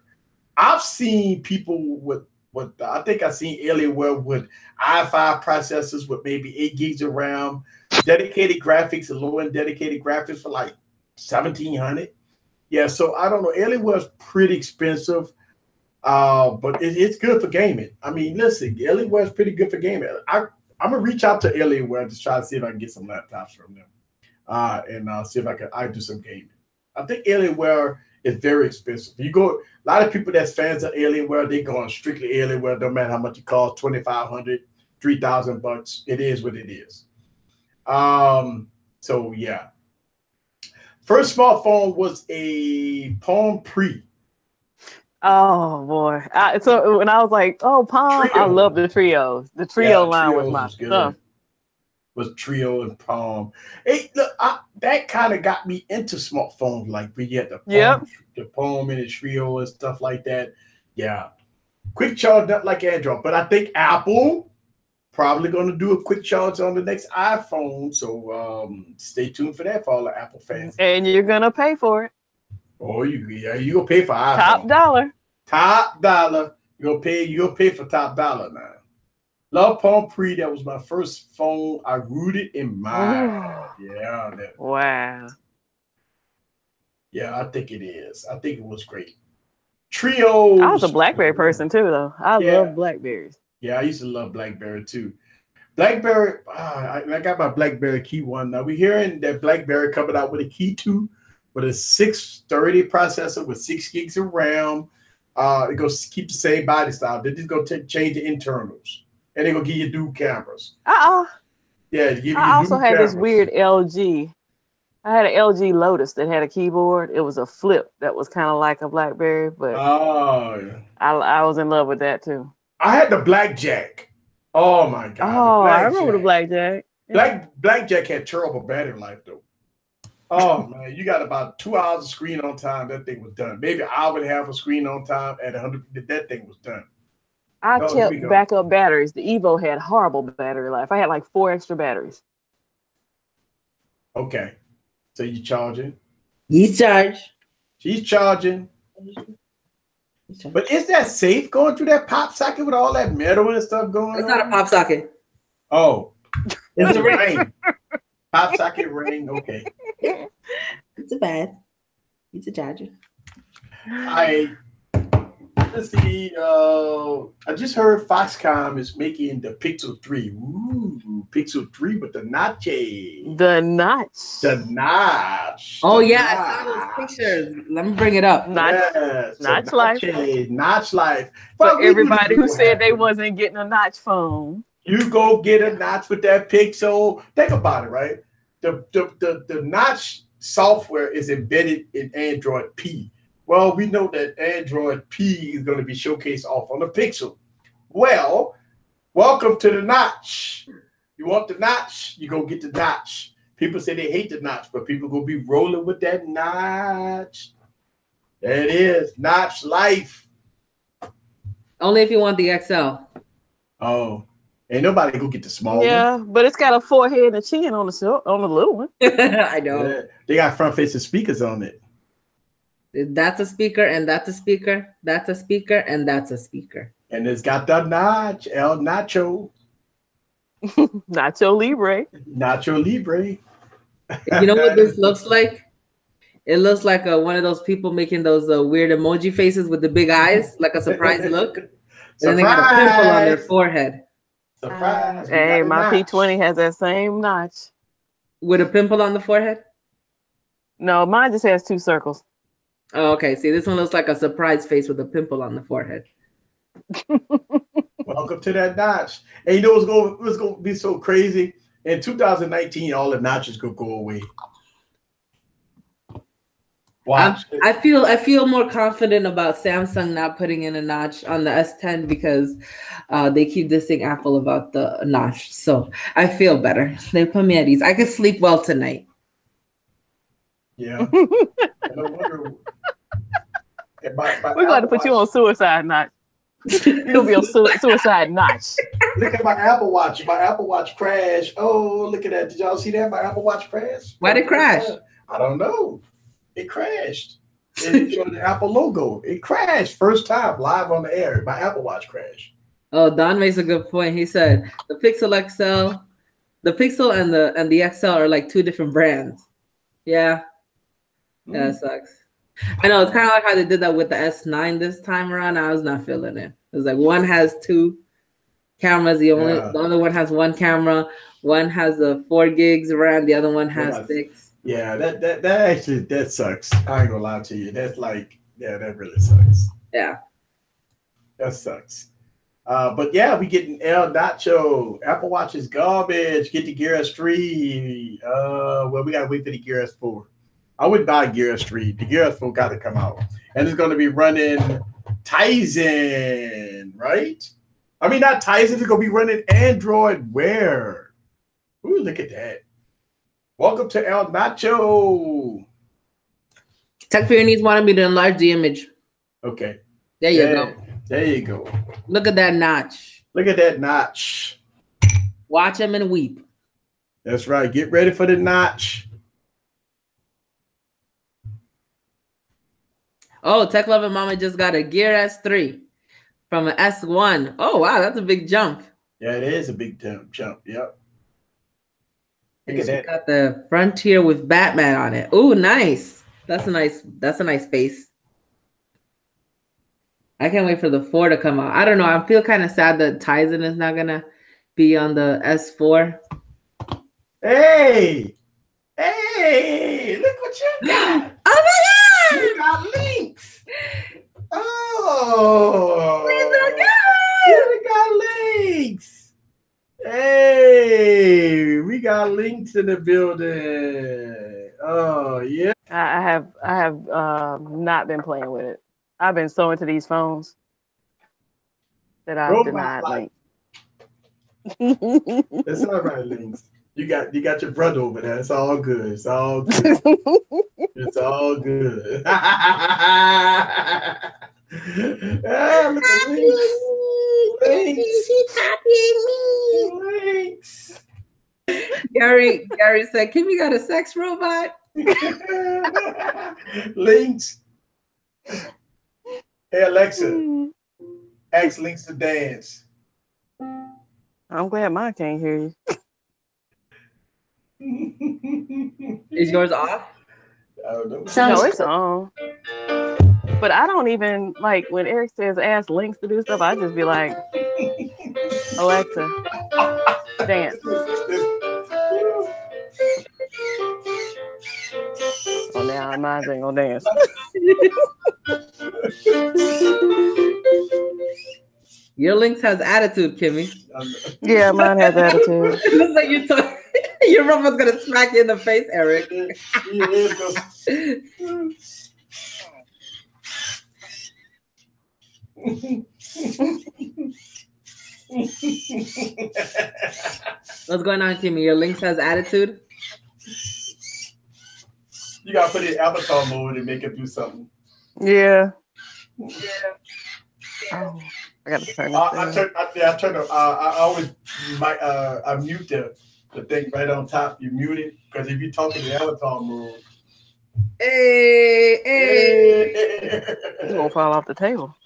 I've seen people with I think I've seen Alienware with i5 processors with maybe 8 gigs of RAM, dedicated graphics and low-end dedicated graphics for like $1,700. Yeah, so I don't know. Alienware is pretty expensive, but it's good for gaming. I mean, listen, Alienware is pretty good for gaming. I'm gonna reach out to Alienware to try to see if I can get some laptops from them, and see if I do some gaming. I think Alienware is very expensive. You go, a lot of people that's fans of Alienware, they go on strictly Alienware. No matter how much it costs, $2,500, $3,000. It is what it is. So yeah. First smartphone was a Palm Pre. Oh boy! So when I was like, "Oh, Palm," I love the trios. The trio line was my stuff. Was Trio and Palm. Hey, look, that kind of got me into smartphones. Like we get the Palm and the Trio and stuff like that. Yeah, quick charge, not like Android, but I think Apple probably going to do a quick charge on the next iPhone. So stay tuned for that for all the Apple fans. And you're gonna pay for it. Oh, you gonna pay for iPhone. Top dollar. Top dollar. You gonna pay for top dollar now. Love Palm Pre. That was my first phone. I rooted in my Wow. Yeah, I think it is. I think it was great. Trios. I was a BlackBerry person too, though. I love Blackberries. Yeah, I used to love BlackBerry too. BlackBerry, I got my BlackBerry Key 1. Now we're hearing that BlackBerry coming out with a Key 2 with a 630 processor with 6 gigs of RAM. It goes keep the same body style. They're just gonna change the internals, and they're gonna give you dual cameras. Yeah, I also had this weird LG. I had an LG Lotus that had a keyboard. It was a flip that was kind of like a BlackBerry, but I was in love with that too. I had the Blackjack. Oh my god! Oh, I remember the Blackjack. Blackjack had terrible battery life though. Oh man, you got about 2 hours of screen on time. That thing was done. Maybe an hour and a half of screen on time at 100. That thing was done. I kept backup batteries. The Evo had horrible battery life. I had like 4 extra batteries. Okay, so you charging? He's charged. She's charging. But is that safe going through that pop socket with all that metal and stuff going on? It's not a pop socket. Oh, it's a ring. Pop socket ring. Okay. It's a bad. It's a charger. Let's see. I just heard Foxconn is making the Pixel 3. Ooh, Pixel 3 with the notch. The notch. The notch. Oh yeah, I saw those pictures. Let me bring it up. Notch life. Notch life. For everybody who said they wasn't getting a notch phone. You go get a notch with that Pixel. Think about it, right? The notch software is embedded in Android P. Well, we know that Android P is going to be showcased off on the Pixel. Well, welcome to the notch. You want the notch? You go get the notch. People say they hate the notch, but people going to be rolling with that notch. There it is. Notch life. Only if you want the XL. Oh. Ain't nobody go get the small one. Yeah, but it's got a forehead and a chin on the little one. I know. Yeah, they got front-facing speakers on it. That's a speaker, and that's a speaker. That's a speaker, and that's a speaker. And it's got the notch, El Nacho. Nacho Libre. Nacho Libre. You know what this looks like? It looks like one of those people making those weird emoji faces with the big eyes, like a surprised look. then they got a pimple on their forehead. Surprise! Hey, my P20 has that same notch. With a pimple on the forehead? No, mine just has 2 circles. Oh, okay. See, this one looks like a surprise face with a pimple on the forehead. Welcome to that notch. And you know what's going to be so crazy? In 2019, all the notches could go away. Watch. I feel more confident about Samsung not putting in a notch on the S10 because they keep dissing Apple about the notch. So I feel better. They put me at ease. I could sleep well tonight. Yeah. No wonder. We're going to put you on suicide notch. You'll be on suicide notch. Look at my Apple Watch. My Apple Watch crashed. Oh, look at that. Did y'all see that? My Apple Watch crashed. Why did it crash? I don't know. It crashed. It showed the Apple logo. It crashed. First time live on the air. My Apple Watch crashed. Oh, Don makes a good point. He said the Pixel XL, the Pixel and the XL are like 2 different brands. Yeah. Yeah, that sucks. I know it's kind of like how they did that with the S9 this time around. I was not feeling it. It was like one has 2 cameras. The other one has 1 camera. One has the 4 gigs RAM. The other one has 6. Yeah, that actually that sucks. I ain't gonna lie to you. That's like, yeah, that really sucks. Yeah, that sucks. But yeah, we getting El Nacho. Apple Watch is garbage. Get the Gear S3. Well, we gotta wait for the Gear S4. I would buy Gear S3. The Gear S4 got to come out, and it's gonna be running Tizen, right? I mean, not Tizen. It's gonna be running Android Wear. Ooh, look at that. Welcome to El Nacho. Tech for Your Needs wanted me to enlarge the image. Okay. There you go. There you go. Look at that notch. Look at that notch. Watch him and weep. That's right. Get ready for the notch. Oh, Tech Loving Mama just got a Gear S3 from an S1. Oh, wow. That's a big jump. Yeah, it is a big jump. Yep. And she got the Frontier with Batman on it. Oh, nice. That's a nice face. I can't wait for the 4 to come out. I don't know. I feel kind of sad that Tizen is not gonna be on the S4. Hey, look what you got. Oh my God! You got links. Oh, we got links. Hey, we got links in the building. Oh yeah. I have not been playing with it. I've been so into these phones that I've denied links. That's all right, links. You got your brother over there. It's all good. It's all good. It's all good. Look at links. Gary said, Kimmy got a sex robot. Links. Hey Alexa, ask Links to dance. I'm glad mine can't hear you. Is yours off? I don't know. No, it's on. But I don't even like when Eric says ask Links to do stuff. I just be like, Alexa, dance. Oh, now mine ain't gonna dance. Your Links has attitude, Kimmy. Yeah, mine has attitude. It looks like your robot's gonna smack you in the face, Eric. What's going on, Kimmy? Your Links has attitude? You gotta put it in avatar mode and make it do something. Yeah. Oh, I gotta turn it. I always I mute the thing right on top. You mute it because if you talk in the avatar mode, hey. It's gonna fall off the table.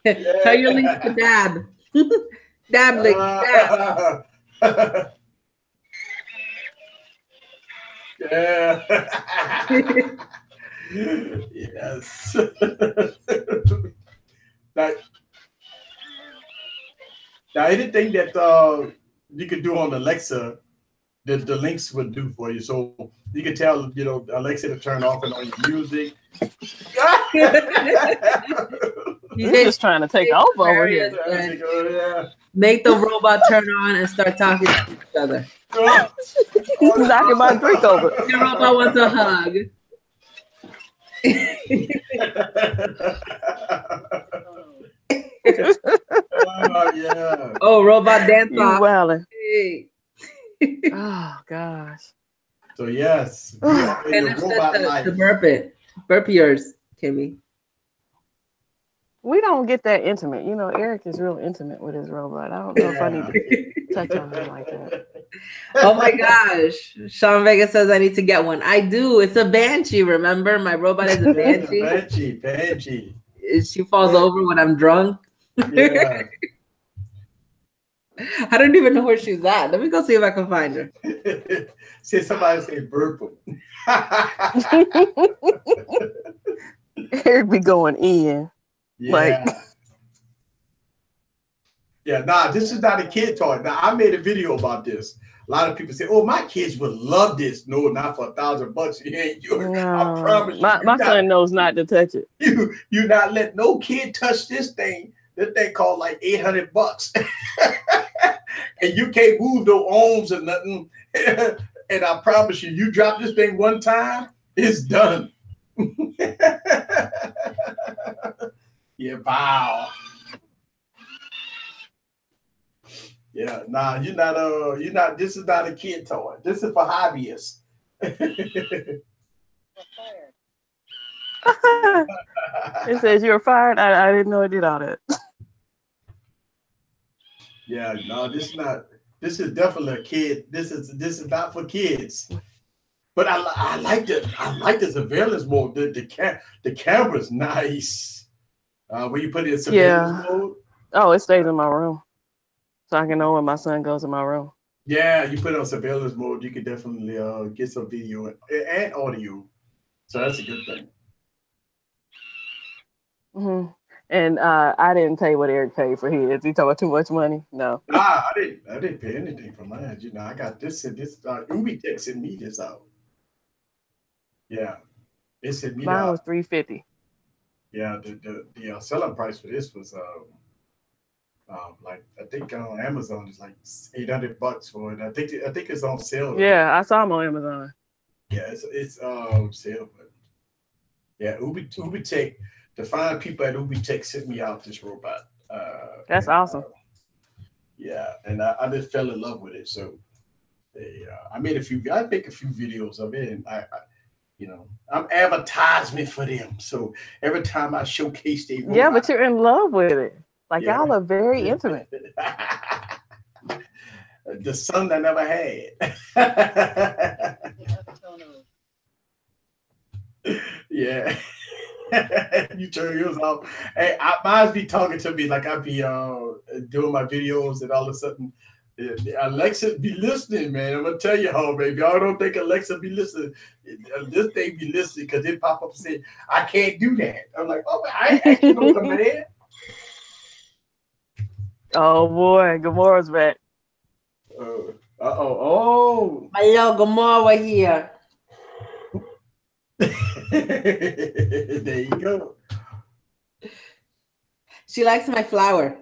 Tell your Links to dab. Dab Link. Dab. Yeah. Yes. Like, Now, anything that you could do on Alexa, the links would do for you. So you can tell, Alexa to turn off and on your music. You're just trying to take over over here. Make the robot turn on and start talking to each other. He's knocking my drink over. The robot wants a hug. Yeah. Oh, robot dance off. Hey. Oh gosh. So yes, we are in the robot life. Burp yours, Kimmy. We don't get that intimate. Eric is real intimate with his robot. I don't know if I need to touch on him like that. Oh my gosh. Sean Vega says I need to get one. I do. It's a banshee, remember? My robot is a banshee. Banshee. She falls over when I'm drunk. Yeah. I don't even know where she's at. Let me go see if I can find her. See somebody say burp. Eric be going in. Yeah. This is not a kid toy. Now, I made a video about this. A lot of people say, "Oh, my kids would love this." No, not for $1,000. No, I promise you. My son knows not to touch it. You not let no kid touch this thing. This thing cost like $800, and you can't move no arms or nothing. And I promise you, you drop this thing one time, it's done. Yeah, wow. Yeah, nah, you're not, this is not a kid toy. This is for hobbyists. It says you're fired. I didn't know it did all that. Yeah, no, this is definitely a kid. This is not for kids. But I like the surveillance mode. The camera's nice. When you put it in surveillance mode. Oh, it stays in my room. So I can know when my son goes in my room. Yeah, you put it on surveillance mode, you can definitely get some video and audio. So that's a good thing. Mm-hmm. And I didn't pay what Eric paid for his. He talking about too much money? No. I didn't pay anything for mine. I got this and this. UbiTech sent me this out. Yeah, it sent me. Mine was $350. Yeah, the selling price for this was like I think on Amazon is like $800 for it. I think it's on sale. Yeah, I saw them on Amazon. Yeah, it's sale, but yeah, UbiTech. The fine people at UbiTech sent me out this robot. That's awesome. Yeah, and I just fell in love with it. So I make a few videos of it, and I'm advertisement for them. So every time I showcase they robot, yeah, but you're in love with it. Like y'all are very intimate. The son I never had. Yeah. You turn yours off. Hey, mine's be talking to me like I be doing my videos, and all of a sudden Alexa be listening, man. I'm gonna tell you how, baby. I don't think Alexa be listening. This thing be listening because it pop up and say, I can't do that. I'm like, oh, I ain't asking no command. Oh boy, Gamora's back. Oh. Hello, Gamora here. There you go. She likes my flower.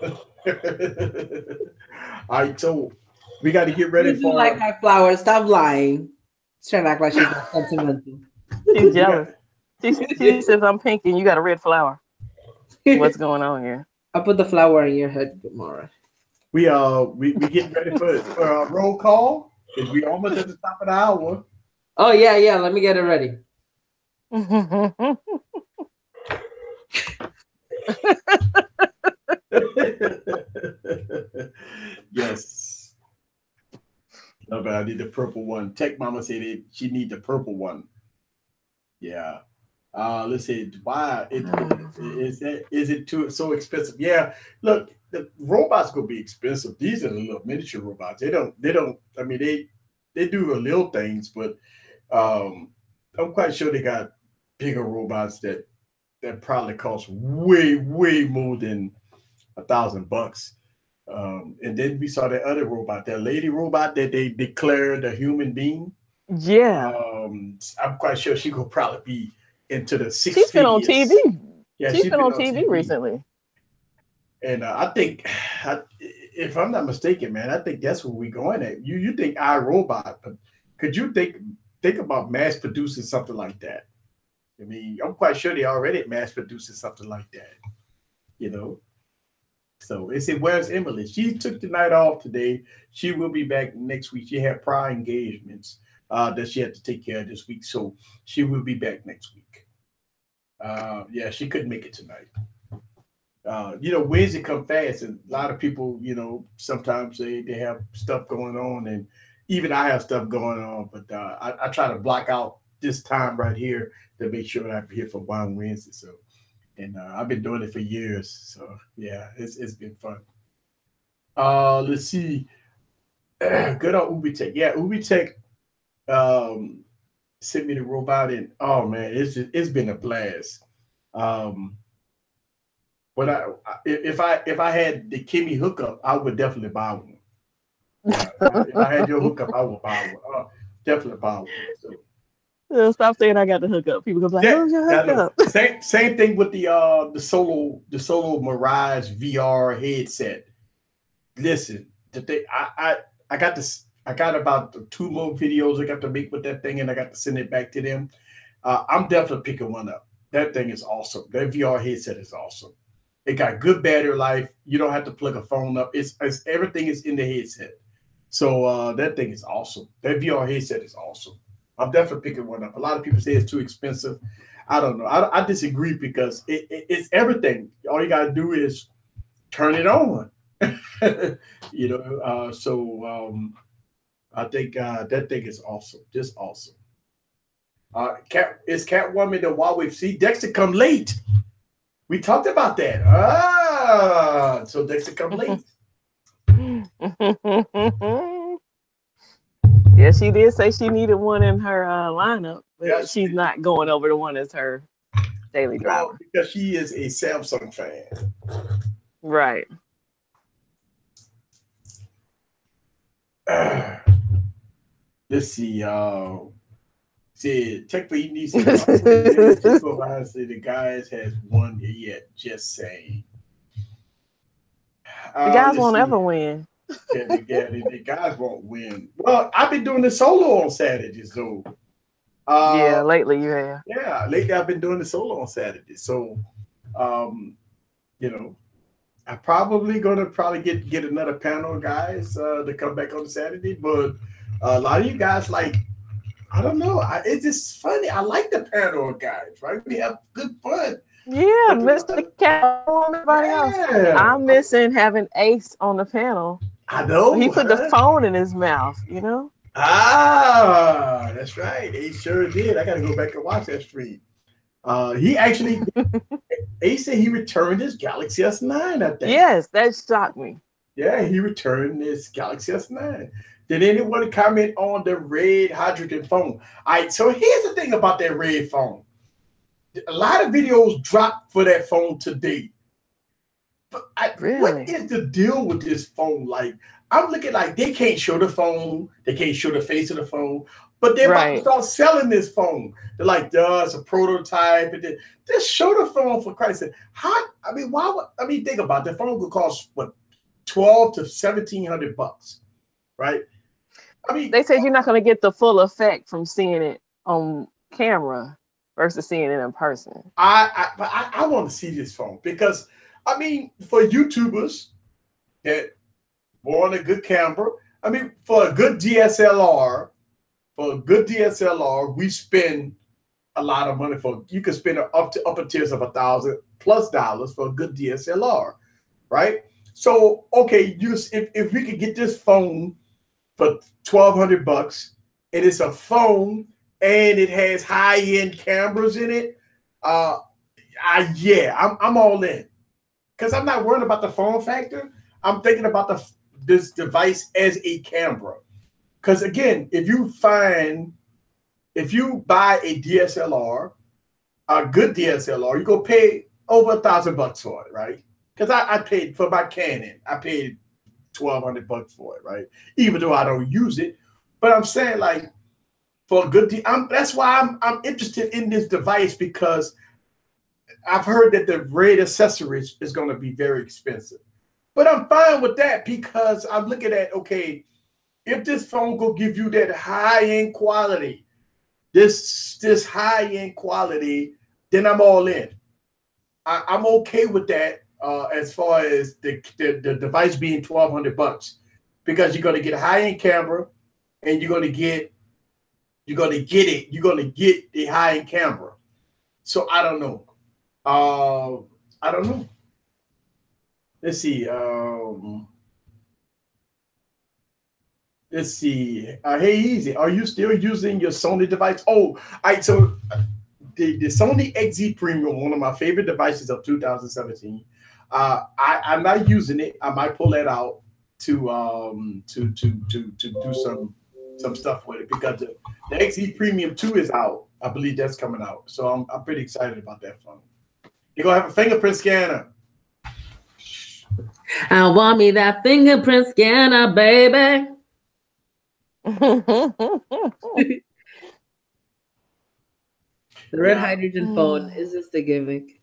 All right, so we got to get ready You like my flower. Stop lying. She's trying to act like she's not sentimental. She's jealous. She says I'm pink and you got a red flower. What's going on here? I put the flower in your head, Gamora. We getting ready for a roll call. Because we almost at the top of the hour. Oh yeah. Let me get it ready. Yes. No, but I need the purple one. Tech Mama said she need the purple one. Yeah. Let's see. Why is it so expensive? Yeah. Look, the robots gonna be expensive. These are the little miniature robots. They don't. I mean, they do the little things, but I'm quite sure they got bigger robots that probably cost way more than $1,000. And then we saw that other robot, that lady robot that they declared a human being. Yeah. I'm quite sure she could probably be into the six She's been on figures. TV. Yeah, she's been on TV recently. And I think, if I'm not mistaken, man, I think that's where we're going at. You think iRobot, but could you think about mass producing something like that? I mean, I'm quite sure they already mass producing something like that, you know? So they said, where's Emily? She took the night off today. She will be back next week. She had prior engagements that she had to take care of this week. So she will be back next week. Yeah, she couldn't make it tonight. Wednesday come fast, and a lot of people, sometimes they have stuff going on, and even I have stuff going on, but I try to block out this time right here to make sure I'm here for Wine Wednesday. So, and I've been doing it for years. So yeah, it's been fun. Let's see. Good on UbiTech. Yeah, UbiTech sent me the robot, and oh man, it's been a blast. But if I had the Kimmy hookup, I would definitely buy one. If I had your hookup, I would buy one. Definitely buy one. So. Stop saying I got the hookup. People go like, "Who's your hookup?" Same thing with the Solo Mirage VR headset. Listen, I got this. I got about 2 more videos I got to make with that thing, and I got to send it back to them. I'm definitely picking one up. That thing is awesome. That VR headset is awesome. It got good battery life. You don't have to plug a phone up. It's everything is in the headset. So that thing is awesome. That VR headset is awesome. I'm definitely picking one up. A lot of people say it's too expensive. I don't know. I disagree because it's everything. All you got to do is turn it on. I think that thing is awesome. Just awesome. Is Catwoman the Huawei? See, Dexter come late. We talked about that. So Dexter come late. Yeah, she did say she needed one in her lineup, but she's not going over the one as her daily driver. Because she is a Samsung fan. Right. Let's see. Said Tech for EDC. The guys has won yet. Just saying. The guys won't ever win. The guys won't win. Well, I've been doing the solo on Saturdays, so. Yeah, lately you have. Yeah, lately I've been doing the solo on Saturdays, so, I'm probably gonna get another panel of guys to come back on Saturday, but a lot of you guys I don't know. It's just funny. I like the panel of guys, right? We have good fun. Yeah, Mr. Cat, everybody else. I'm missing having Ace on the panel. I know. He put the phone in his mouth, That's right. He sure did. I got to go back and watch that stream. He actually, Ace said he returned his Galaxy S9, I think. Yes, that shocked me. Yeah, he returned his Galaxy S9. Did anyone comment on the red hydrogen phone? All right, so here's the thing about that red phone. A lot of videos dropped for that phone today. But really? What is the deal with this phone? I'm looking they can't show the phone. They can't show the face of the phone. But they're about to start selling this phone. They're like, it's a prototype. And just show the phone, for Christ's sake. Think about it. The phone could cost, what, $1,200 to $1,700, right? They said you're not going to get the full effect from seeing it on camera versus seeing it in person. I want to see this phone because, for YouTubers that want a good camera, for a good DSLR, we spend a lot of money you can spend up tiers of $1,000+ for a good DSLR, right? So, okay, if we could get this phone for $1,200, and it's a phone and it has high-end cameras in it, I'm all in. Because I'm not worried about the form factor. I'm thinking about this device as a camera. Because again, if you buy a DSLR, a good DSLR, you're gonna pay over $1,000 for it, right? because I paid for my Canon. I paid $1,200 for it, right? Even though I don't use it, but I'm saying like for a good deal. That's why I'm interested in this device because I've heard that the RAID accessories is going to be very expensive, but I'm fine with that because I'm looking at okay, if this phone will give you that high end quality, this high end quality, then I'm all in. I'm okay with that as far as the device being $1,200 because you're going to get a high end camera and you're going to get the high end camera. So I don't know. I don't know. Let's see. Let's see. Hey, Easy, are you still using your Sony device? Oh, all right. So the Sony XZ Premium, one of my favorite devices of 2017. I'm not using it. I might pull that out to do some stuff with it because the XZ Premium 2 is out. I believe that's coming out. So I'm pretty excited about that phone. You're gonna have a fingerprint scanner. I want me that fingerprint scanner, baby. The red hydrogen phone is just a gimmick.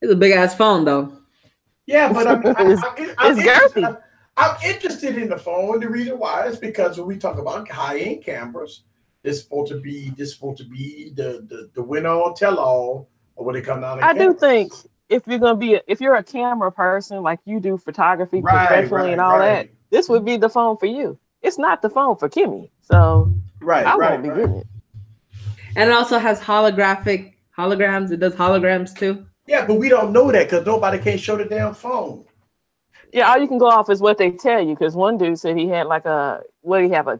It's a big ass phone though. Yeah, but I'm interested in the phone. The reason why is because when we talk about high end cameras, this supposed to be the winner or tell all or when it comes down to I do think if you're a camera person like you do photography professionally and all that, this would be the phone for you. It's not the phone for Kimmy, so I won't be getting it. And it also has holograms. It does holograms too. Yeah, but we don't know that because nobody can show the damn phone. Yeah, all you can go off is what they tell you. Because one dude said he had like a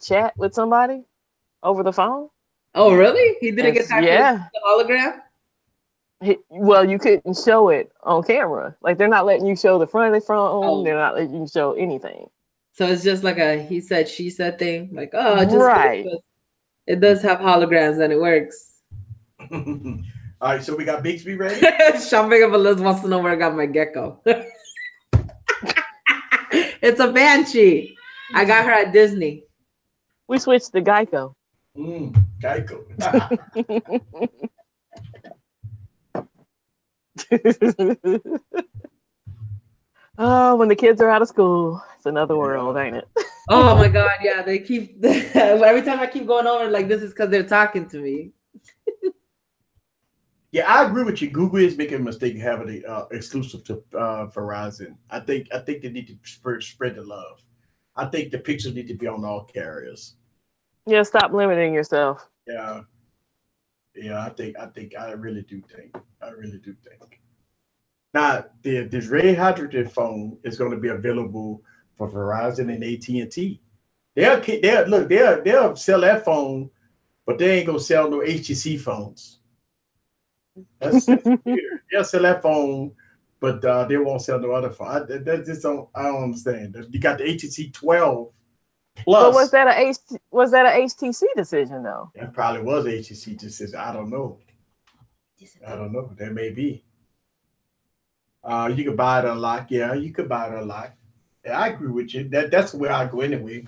chat with somebody over the phone. Oh, really? He didn't get that hologram? Well, you couldn't show it on camera. Like they're not letting you show the front of the phone. Oh. They're not letting you show anything. So it's just like a he said, she said thing. Like, oh, just right. It does have holograms and it works. All right, so we got Bixby ready. Shopping of Liz wants to know where I got my gecko. It's a Banshee. I got her at Disney. We switched to Geico. Geico. Oh, when the kids are out of school, it's another world, ain't it? Oh my God, yeah. They keep every time I keep going over, like this is because they're talking to me. Yeah, I agree with you. Google is making a mistake having it exclusive to Verizon. I think they need to spread the love. I think the pictures need to be on all carriers. Yeah, stop limiting yourself. Yeah, I really do think. Now, this red hydrogen phone is going to be available for Verizon and AT&T. They'll sell that phone, but they ain't gonna sell no HTC phones. That's weird. They'll sell that phone, but they won't sell no other phone. I don't understand. You got the HTC 12 Plus. But was that a HTC decision though? That probably was a HTC decision. I don't know. There may be. You could buy it unlocked. Yeah, you could buy it unlocked. Yeah, I agree with you. That's where I go anyway.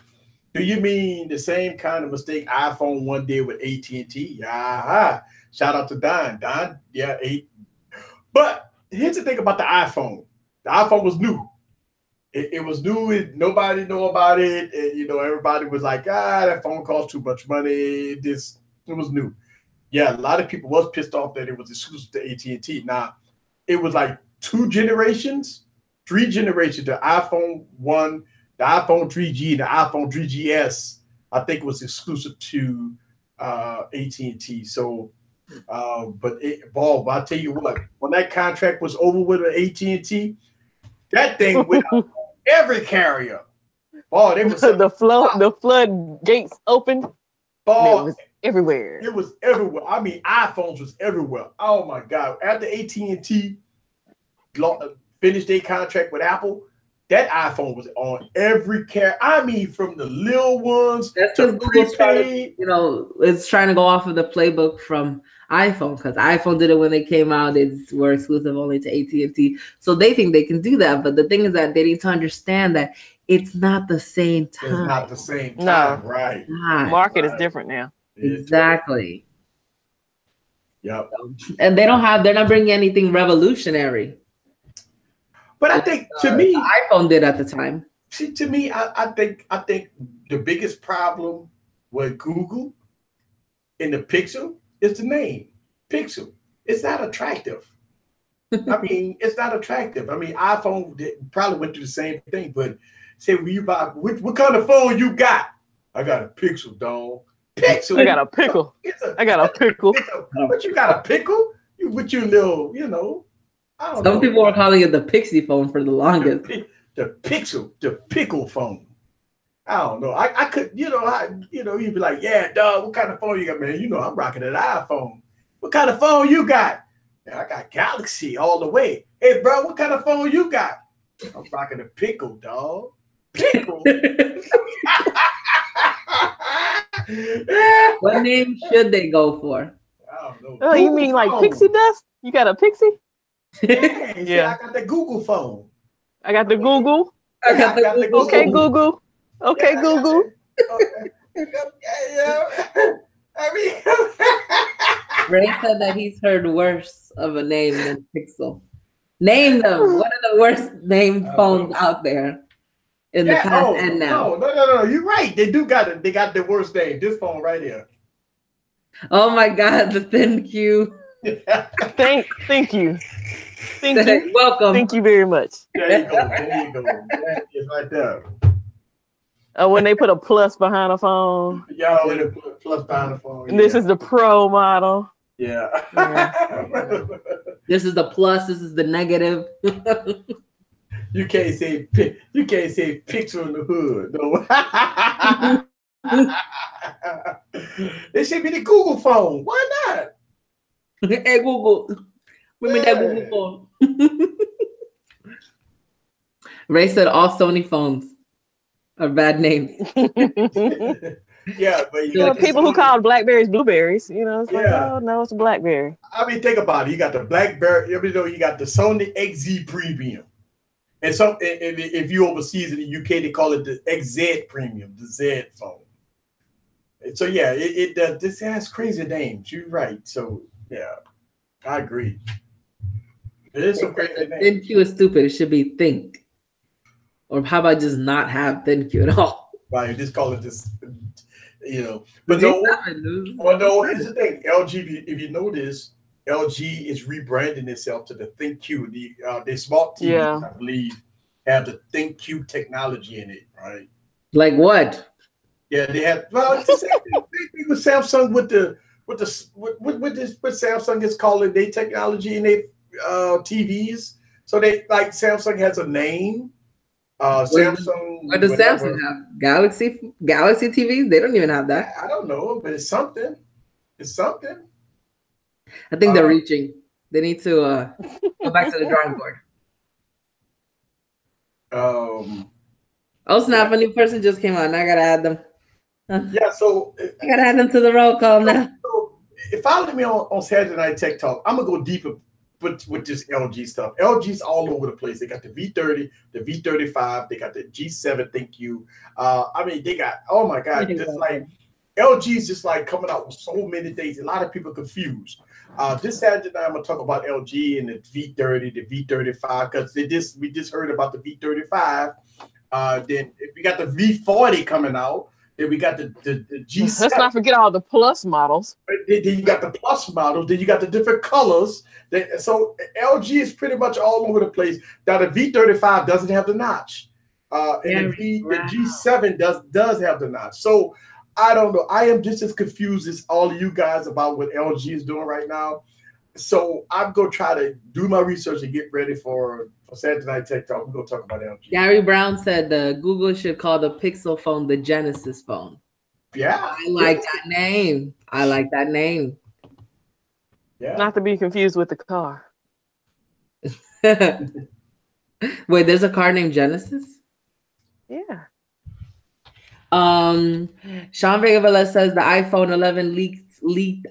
Do you mean the same kind of mistake iPhone one did with AT&T? Yeah. Shout out to Don. Don, yeah, 8. But here's the thing about the iPhone. The iPhone was new. It was new. Nobody knew about it. And, everybody was like, that phone costs too much money. It was new. Yeah, a lot of people was pissed off that it was exclusive to AT&T. Now, it was like 3 generations, the iPhone 1, the iPhone 3G, and the iPhone 3GS, I think was exclusive to AT&T. So, but Bob, I'll tell you what, when that contract was over with AT&T, that thing went out on every carrier. Oh, they was the floodgates opened. Oh, it was everywhere. It was everywhere. I mean, iPhones was everywhere. Oh my God! After AT&T finished their contract with Apple, that iPhone was on every car. I mean, from the little ones That's to because Google's trying prepaid. to, it's trying to go off of the playbook from iPhone, because iPhone did it when they came out. They were exclusive only to AT&T. So they think they can do that. But the thing is that they need to understand that it's not the same time. It's not the same No. time, right? Market is different now. Exactly. Yep. And they're not bringing anything revolutionary. But I think to me, the iPhone did at the time. See, to me, I think the biggest problem with Google in the Pixel is the name Pixel. It's not attractive. I mean, it's not attractive. I mean, iPhone probably went through the same thing. But say, when you buy, what kind of phone you got? I got a Pixel, dog. Pixel. I got a pickle. I got a pickle. But you got a pickle? You with your little, I don't know. Some people were calling it the Pixie phone for the longest. The Pixel, the pickle phone. I don't know. I could, you'd be like, yeah, dog, what kind of phone you got, man? I'm rocking an iPhone. What kind of phone you got? Man, I got Galaxy all the way. Hey, bro, what kind of phone you got? I'm rocking a pickle, dog. Pickle. What name should they go for? I don't know. Oh, you mean like Pixie Dust? You got a Pixie? Yeah. I got the Google phone. I got the Google. I got the Google. Okay, Google. Okay, Yeah, Google. Ray said that he's heard worse of a name than Pixel. Name them. What are the worst named phones out there in the past and now? No. You're right. They got it. They got the worst name. This phone right here. Oh my God, the thin Q. Thank you. Thank you. Welcome. Thank you very much. There you go. It's right there. When they put a plus behind a phone. Yeah, when they put a plus behind the phone. And this is the Pro model. Yeah. This is the plus. This is the negative. You can't say picture in the hood. No. It should be the Google phone. Why not? Hey Google, give me that Google phone. Ray said all Sony phones are bad names. Yeah, but people who called Blackberries blueberries. It's like, oh no, it's a Blackberry. I mean, think about it. You got the Blackberry. You got the Sony XZ Premium, and if you overseas in the UK, they call it the XZ Premium, the Z phone. So yeah, this has crazy names. You're right. So yeah, I agree. It is some crazy names. Thin Q is stupid. It should be Think. Or how about just not have thin Q at all? Right, just call it this, But no, here's the thing. LG, if you notice, LG is rebranding itself to the ThinkQ. The smart TVs, I believe, have the ThinkQ technology in it, right? Like what? Yeah, they have. Well, it's the same thing with Samsung what Samsung is calling their technology in their TVs. So Samsung has a name. Samsung. What does Samsung have? Galaxy TVs? They don't even have that. I don't know, but it's something. It's something. I think they're reaching. They need to go back to the drawing board. Oh snap! A new person just came on. I gotta add them. Yeah, so I gotta add them to the roll call now. So follow me on Saturday Night Tech Talk. I'm gonna go deeper with this LG stuff. LG's all over the place. They got the V30, the V35, they got the G7 ThinkQ. I mean, they got, oh my God, just like LG's just like coming out with so many things. A lot of people confused. This Saturday night, I'm gonna talk about LG and the V30, the V35, because we just heard about the V35. Then we got the V40 coming out. Then we got the G7. Let's not forget all the plus models. Then you got the plus models. Then you got the different colors. So LG is pretty much all over the place. Now the V35 doesn't have the notch, and the G7 does have the notch. So I don't know. I am just as confused as all of you guys about what LG is doing right now. So I'm gonna try to do my research and get ready for Saturday Night Tech Talk. We're gonna talk about LG. Gary Brown said Google should call the Pixel phone the Genesis phone. Yeah, I like that name. I like that name. Yeah, not to be confused with the car. Wait, there's a car named Genesis? Yeah. Sean Vega Velez says the iPhone 11 leaked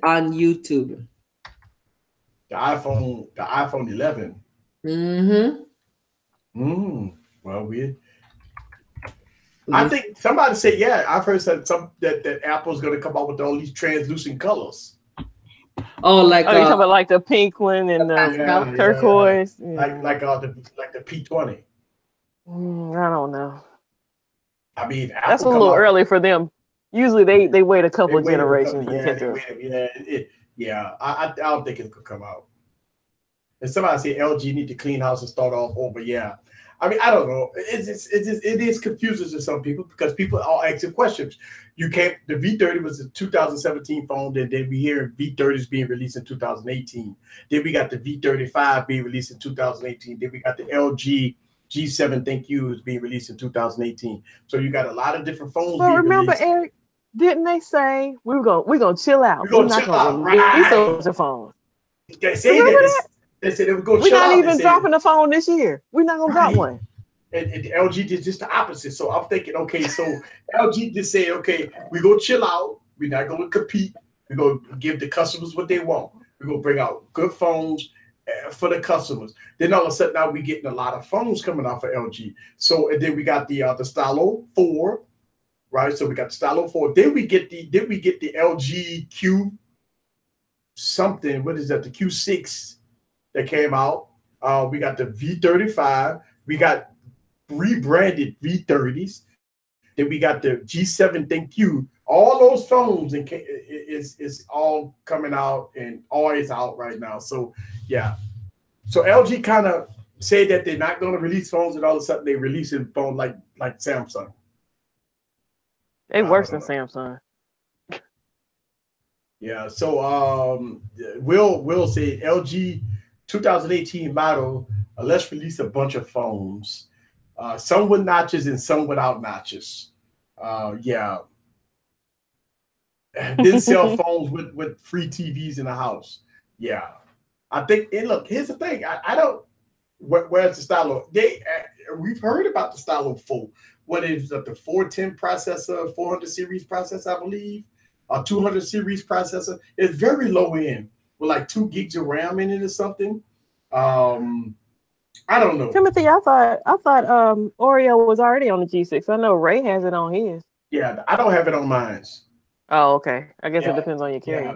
on YouTube. The iPhone 11. Mm-hmm. Well, I think somebody said, yeah, I've heard that Apple's going to come out with all these translucent colors. Oh, like you talking about like the pink one and the turquoise, like the P20. I don't know. I mean, that's a little early for them. Usually they wait a couple of generations. I don't think it could come out. And somebody said LG need to clean house and start off over. Yeah. I mean, I don't know. It is confusing to some people because people are asking questions. The V30 was a 2017 phone, and then we hear V30s being released in 2018. Then we got the V35 being released in 2018. Then we got the LG G7 Thank You is being released in 2018. So you got a lot of different phones. Well, remember, released. Eric, didn't they say we're gonna chill out? We're not gonna release the phone. They say that. They said they were going to chill out. We're not even dropping a phone this year. We're not going to drop one. And LG did just the opposite. So I'm thinking, okay, so LG just said, okay, we're going to chill out. We're not going to compete. We're going to give the customers what they want. We're going to bring out good phones for the customers. Then all of a sudden now we're getting a lot of phones coming out for LG. So and then we got the Stylo 4, right? So we got the Stylo 4. Then we get the LG Q something. What is that? The Q6 that came out. We got the V35. We got rebranded V30s. Then we got the G7 Thank You. All those phones is all coming out and always out right now. So yeah. So LG kind of say that they're not going to release phones, and all of a sudden they release a phone like Samsung. They worse than Samsung. Yeah. So Will say LG 2018 model, let's release a bunch of phones, some with notches and some without notches. Yeah. Then sell phones with free TVs in the house. Yeah. I think, and look, here's the thing. I don't, where's the Stylo? We've heard about the Stylo 4. What is that, the 410 processor, 400 series processor, I believe, a 200 series processor. It's very low end with like 2 gigs of RAM in it or something. I don't know. Timothy, I thought Oreo was already on the G6. I know Ray has it on his. Yeah, I don't have it on mine. Oh, okay. I guess it depends on your carrier.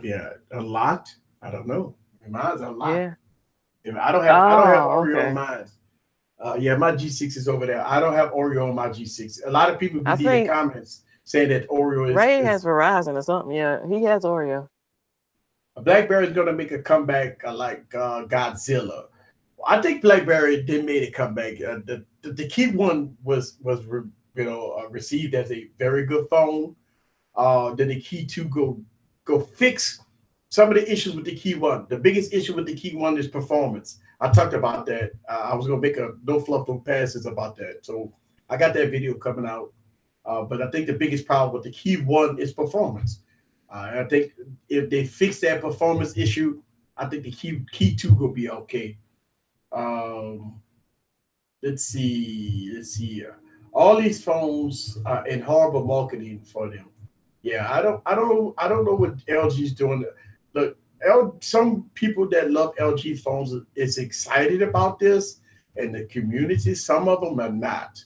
Yeah. A lot. I don't know. Mine's a lot. Yeah. I don't have Oreo on mine. Yeah, my G6 is over there. I don't have Oreo on my G6. A lot of people in the comments say that Oreo is. Ray has Verizon or something. Yeah, he has Oreo. BlackBerry is going to make a comeback like Godzilla. I think BlackBerry did made a comeback. The Key One was received as a very good phone. Then the Key 2 go fix some of the issues with the Key One. The biggest issue with the Key One is performance. I talked about that. I was going to make a no fluff, no passes about that. So I got that video coming out. But I think the biggest problem with the Key One is performance. I think if they fix that performance issue, I think the Key 2 will be okay. Let's see. All these phones are in horrible marketing for them. Yeah, I don't know what LG's doing. Look, some people that love LG phones is excited about this, and the community, some of them are not.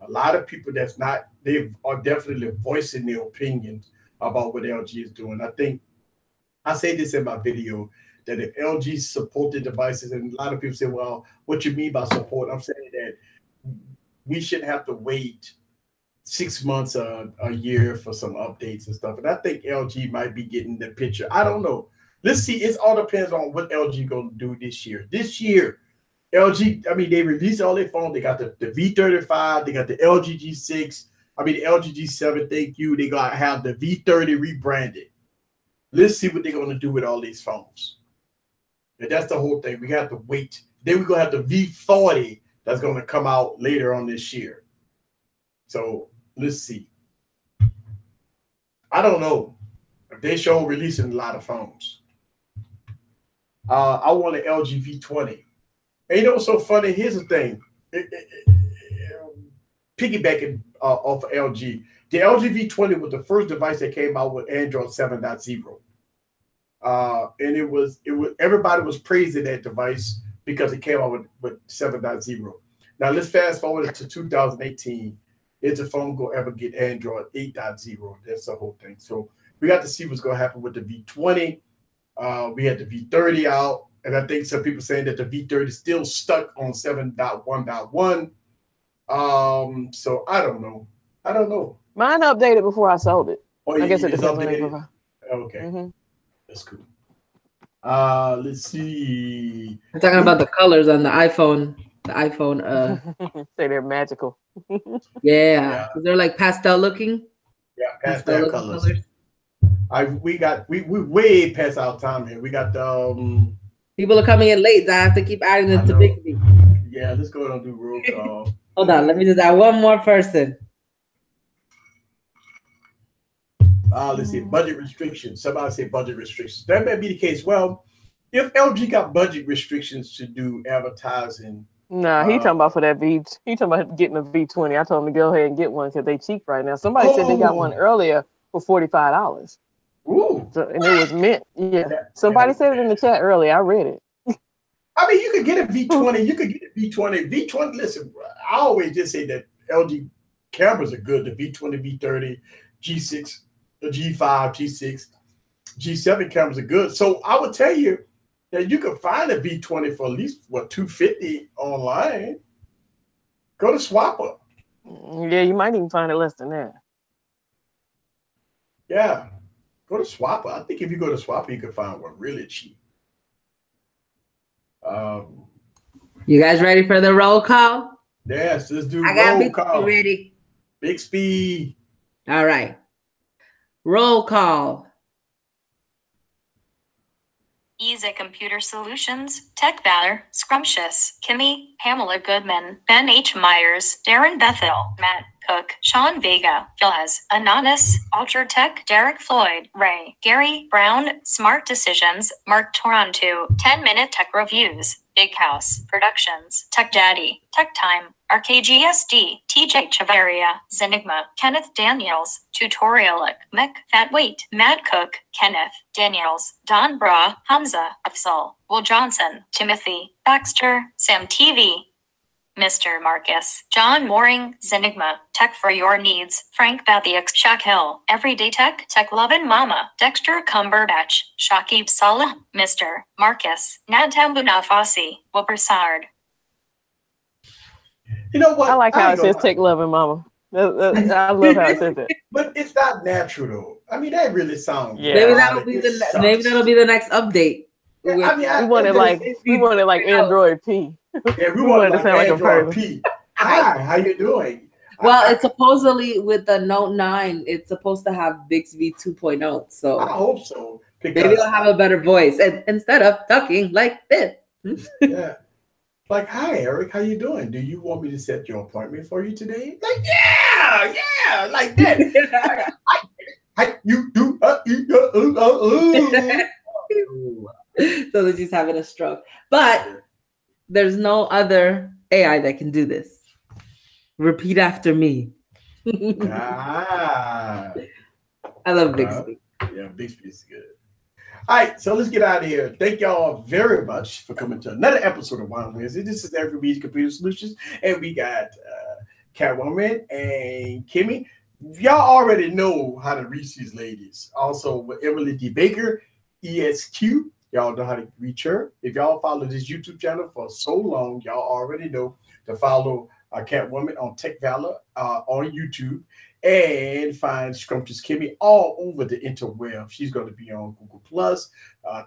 A lot of people that's not, they are definitely voicing their opinions about what LG is doing. I think I say this in my video that if LG supported devices, and a lot of people say, well, what you mean by support? I'm saying that we shouldn't have to wait 6 months, a year for some updates and stuff. And I think LG might be getting the picture. I don't know. Let's see. It all depends on what LG going to do this year. This year, LG, I mean, they released all their phones. They got the V35. They got the LG G6. I mean, the LG G7, thank you. They got to have the V30 rebranded. Let's see what they're going to do with all these phones. And that's the whole thing. We have to wait. Then we're going to have the V40 that's going to come out later on this year. So let's see. I don't know if they show releasing a lot of phones. I want an LG V20. And you know what's so funny? Here's the thing. Piggybacking off of LG, the LG V20 was the first device that came out with Android 7.0. And it was everybody was praising that device because it came out with 7.0. Now let's fast forward to 2018. Is the phone going to ever get Android 8.0? That's the whole thing. So we got to see what's going to happen with the V20. We had the V30 out, and I think some people saying that the V30 is still stuck on 7.1.1. So I don't know. Mine updated before I sold it. Oh, I guess it it's depends on updated. the Okay, that's cool. Let's see. I'm talking about the colors on the iPhone. The iPhone. Say they're magical. Yeah, they're like pastel looking. Yeah, pastel colors. We way past our time here. We got the people are coming in late. So I have to keep adding them to Bixby. Yeah, let's go ahead and do roll call. Hold on, let me just add one more person. Let's see, budget restrictions. Somebody say budget restrictions. That may be the case. Well, if LG got budget restrictions to do advertising. Nah, he talking about for that V. He talking about getting a V20. I told him to go ahead and get one because they cheap right now. Somebody said they got one earlier for $45. Ooh. So, and it was mint. Yeah. Somebody said it in the chat earlier. I read it. I mean, you could get a V20. You could get a V20. V20, listen, I always just say that LG cameras are good. The V20, V30, G6, the G5, G6, G7 cameras are good. So I would tell you that you can find a V20 for at least, $250 online. Go to Swapper. Yeah, you might even find it less than that. Yeah. Go to Swapper. I think if you go to Swapper, you can find one really cheap. You guys ready for the roll call? Yes, let's do I got roll call. Ready. Bixby. All right. Roll call. Easy Computer Solutions, Tech Valor, Scrumptious, Kimmy, Pamela Goodman, Ben H. Myers, Darren Bethel, Matt Cook, Sean Vega, Philhez, Anonymous, Ultra Tech, Derek Floyd, Ray, Gary, Brown, Smart Decisions, Mark Toronto, 10-Minute Tech Reviews, Big House, Productions, Tech Daddy, Tech Time, RKGSD, TJ Chavaria, Zenigma, Kenneth Daniels, Tutorialic, Mick, Fatweight, Matt Cook, Kenneth, Daniels, Don Bra, Hamza, Afzal, Will Johnson, Timothy, Baxter, Sam TV, Mr. Marcus, John Mooring, Zenigma, Tech for Your Needs, Frank Bathiax, Shaq Hill, Everyday Tech, Tech Lovin' Mama, Dexter Cumberbatch, Shakib Salah, Mr. Marcus, Nadambu Nafasi, Wuppersard. You know what? I like how it says Tech Lovin' Mama. I love how it says that. But it's not natural though. I mean, that really sounds. Yeah. Maybe that'll be the next update. Yeah, I mean, we wanted like Android P. Yeah, we wanted to sound like Android P. Hi, how you doing? Well, it's supposedly with the Note 9, it's supposed to have Bixby 2.0. So I hope so. Maybe it'll have a better voice and instead of talking like this. Yeah. Like, hi, Eric, how you doing? Do you want me to set your appointment for you today? Like, yeah, like that. You do. So that she's having a stroke. But there's no other AI that can do this. Repeat after me. I love Bixby. Yeah, Bixby is good. All right, so let's get out of here. Thank y'all very much for coming to another episode of Wine Wednesday. This is Every Computer Solutions, and we got Catwoman and Kimmy. Y'all already know how to reach these ladies. Also, with Emily D. Baker, ESQ, y'all know how to reach her. If y'all follow this YouTube channel for so long, y'all already know to follow Catwoman on Tech Valor on YouTube. And find Scrumptious Kimmy all over the interweb. She's going to be on Google Plus,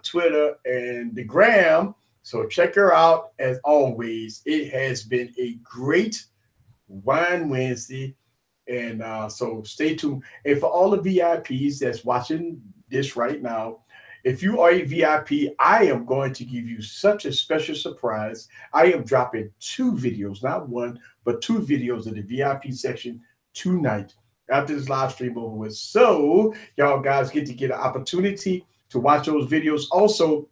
Twitter, and the Gram. So check her out. As always, it has been a great Wine Wednesday. And so stay tuned. And for all the VIPs that's watching this right now, if you are a VIP, I am going to give you such a special surprise. I am dropping 2 videos, not one, but 2 videos in the VIP section tonight after this live stream over with. So y'all guys get an opportunity to watch those videos. Also,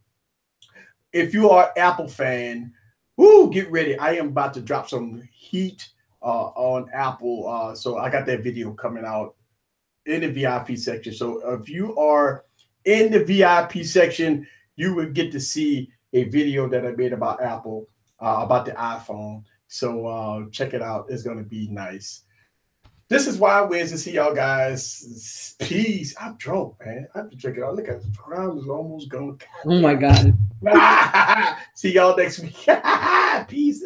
if you are an Apple fan, Woo, get ready. I am about to drop some heat on Apple. So I got that video coming out in the VIP section. So if you are in the VIP section, you will get to see a video that I made about Apple, about the iPhone. So check it out. It's going to be nice. This is why I wins to see y'all guys. Peace. I'm drunk, man. I have to check it out. Look at the ground is almost gone. Oh my God. See y'all next week. Peace.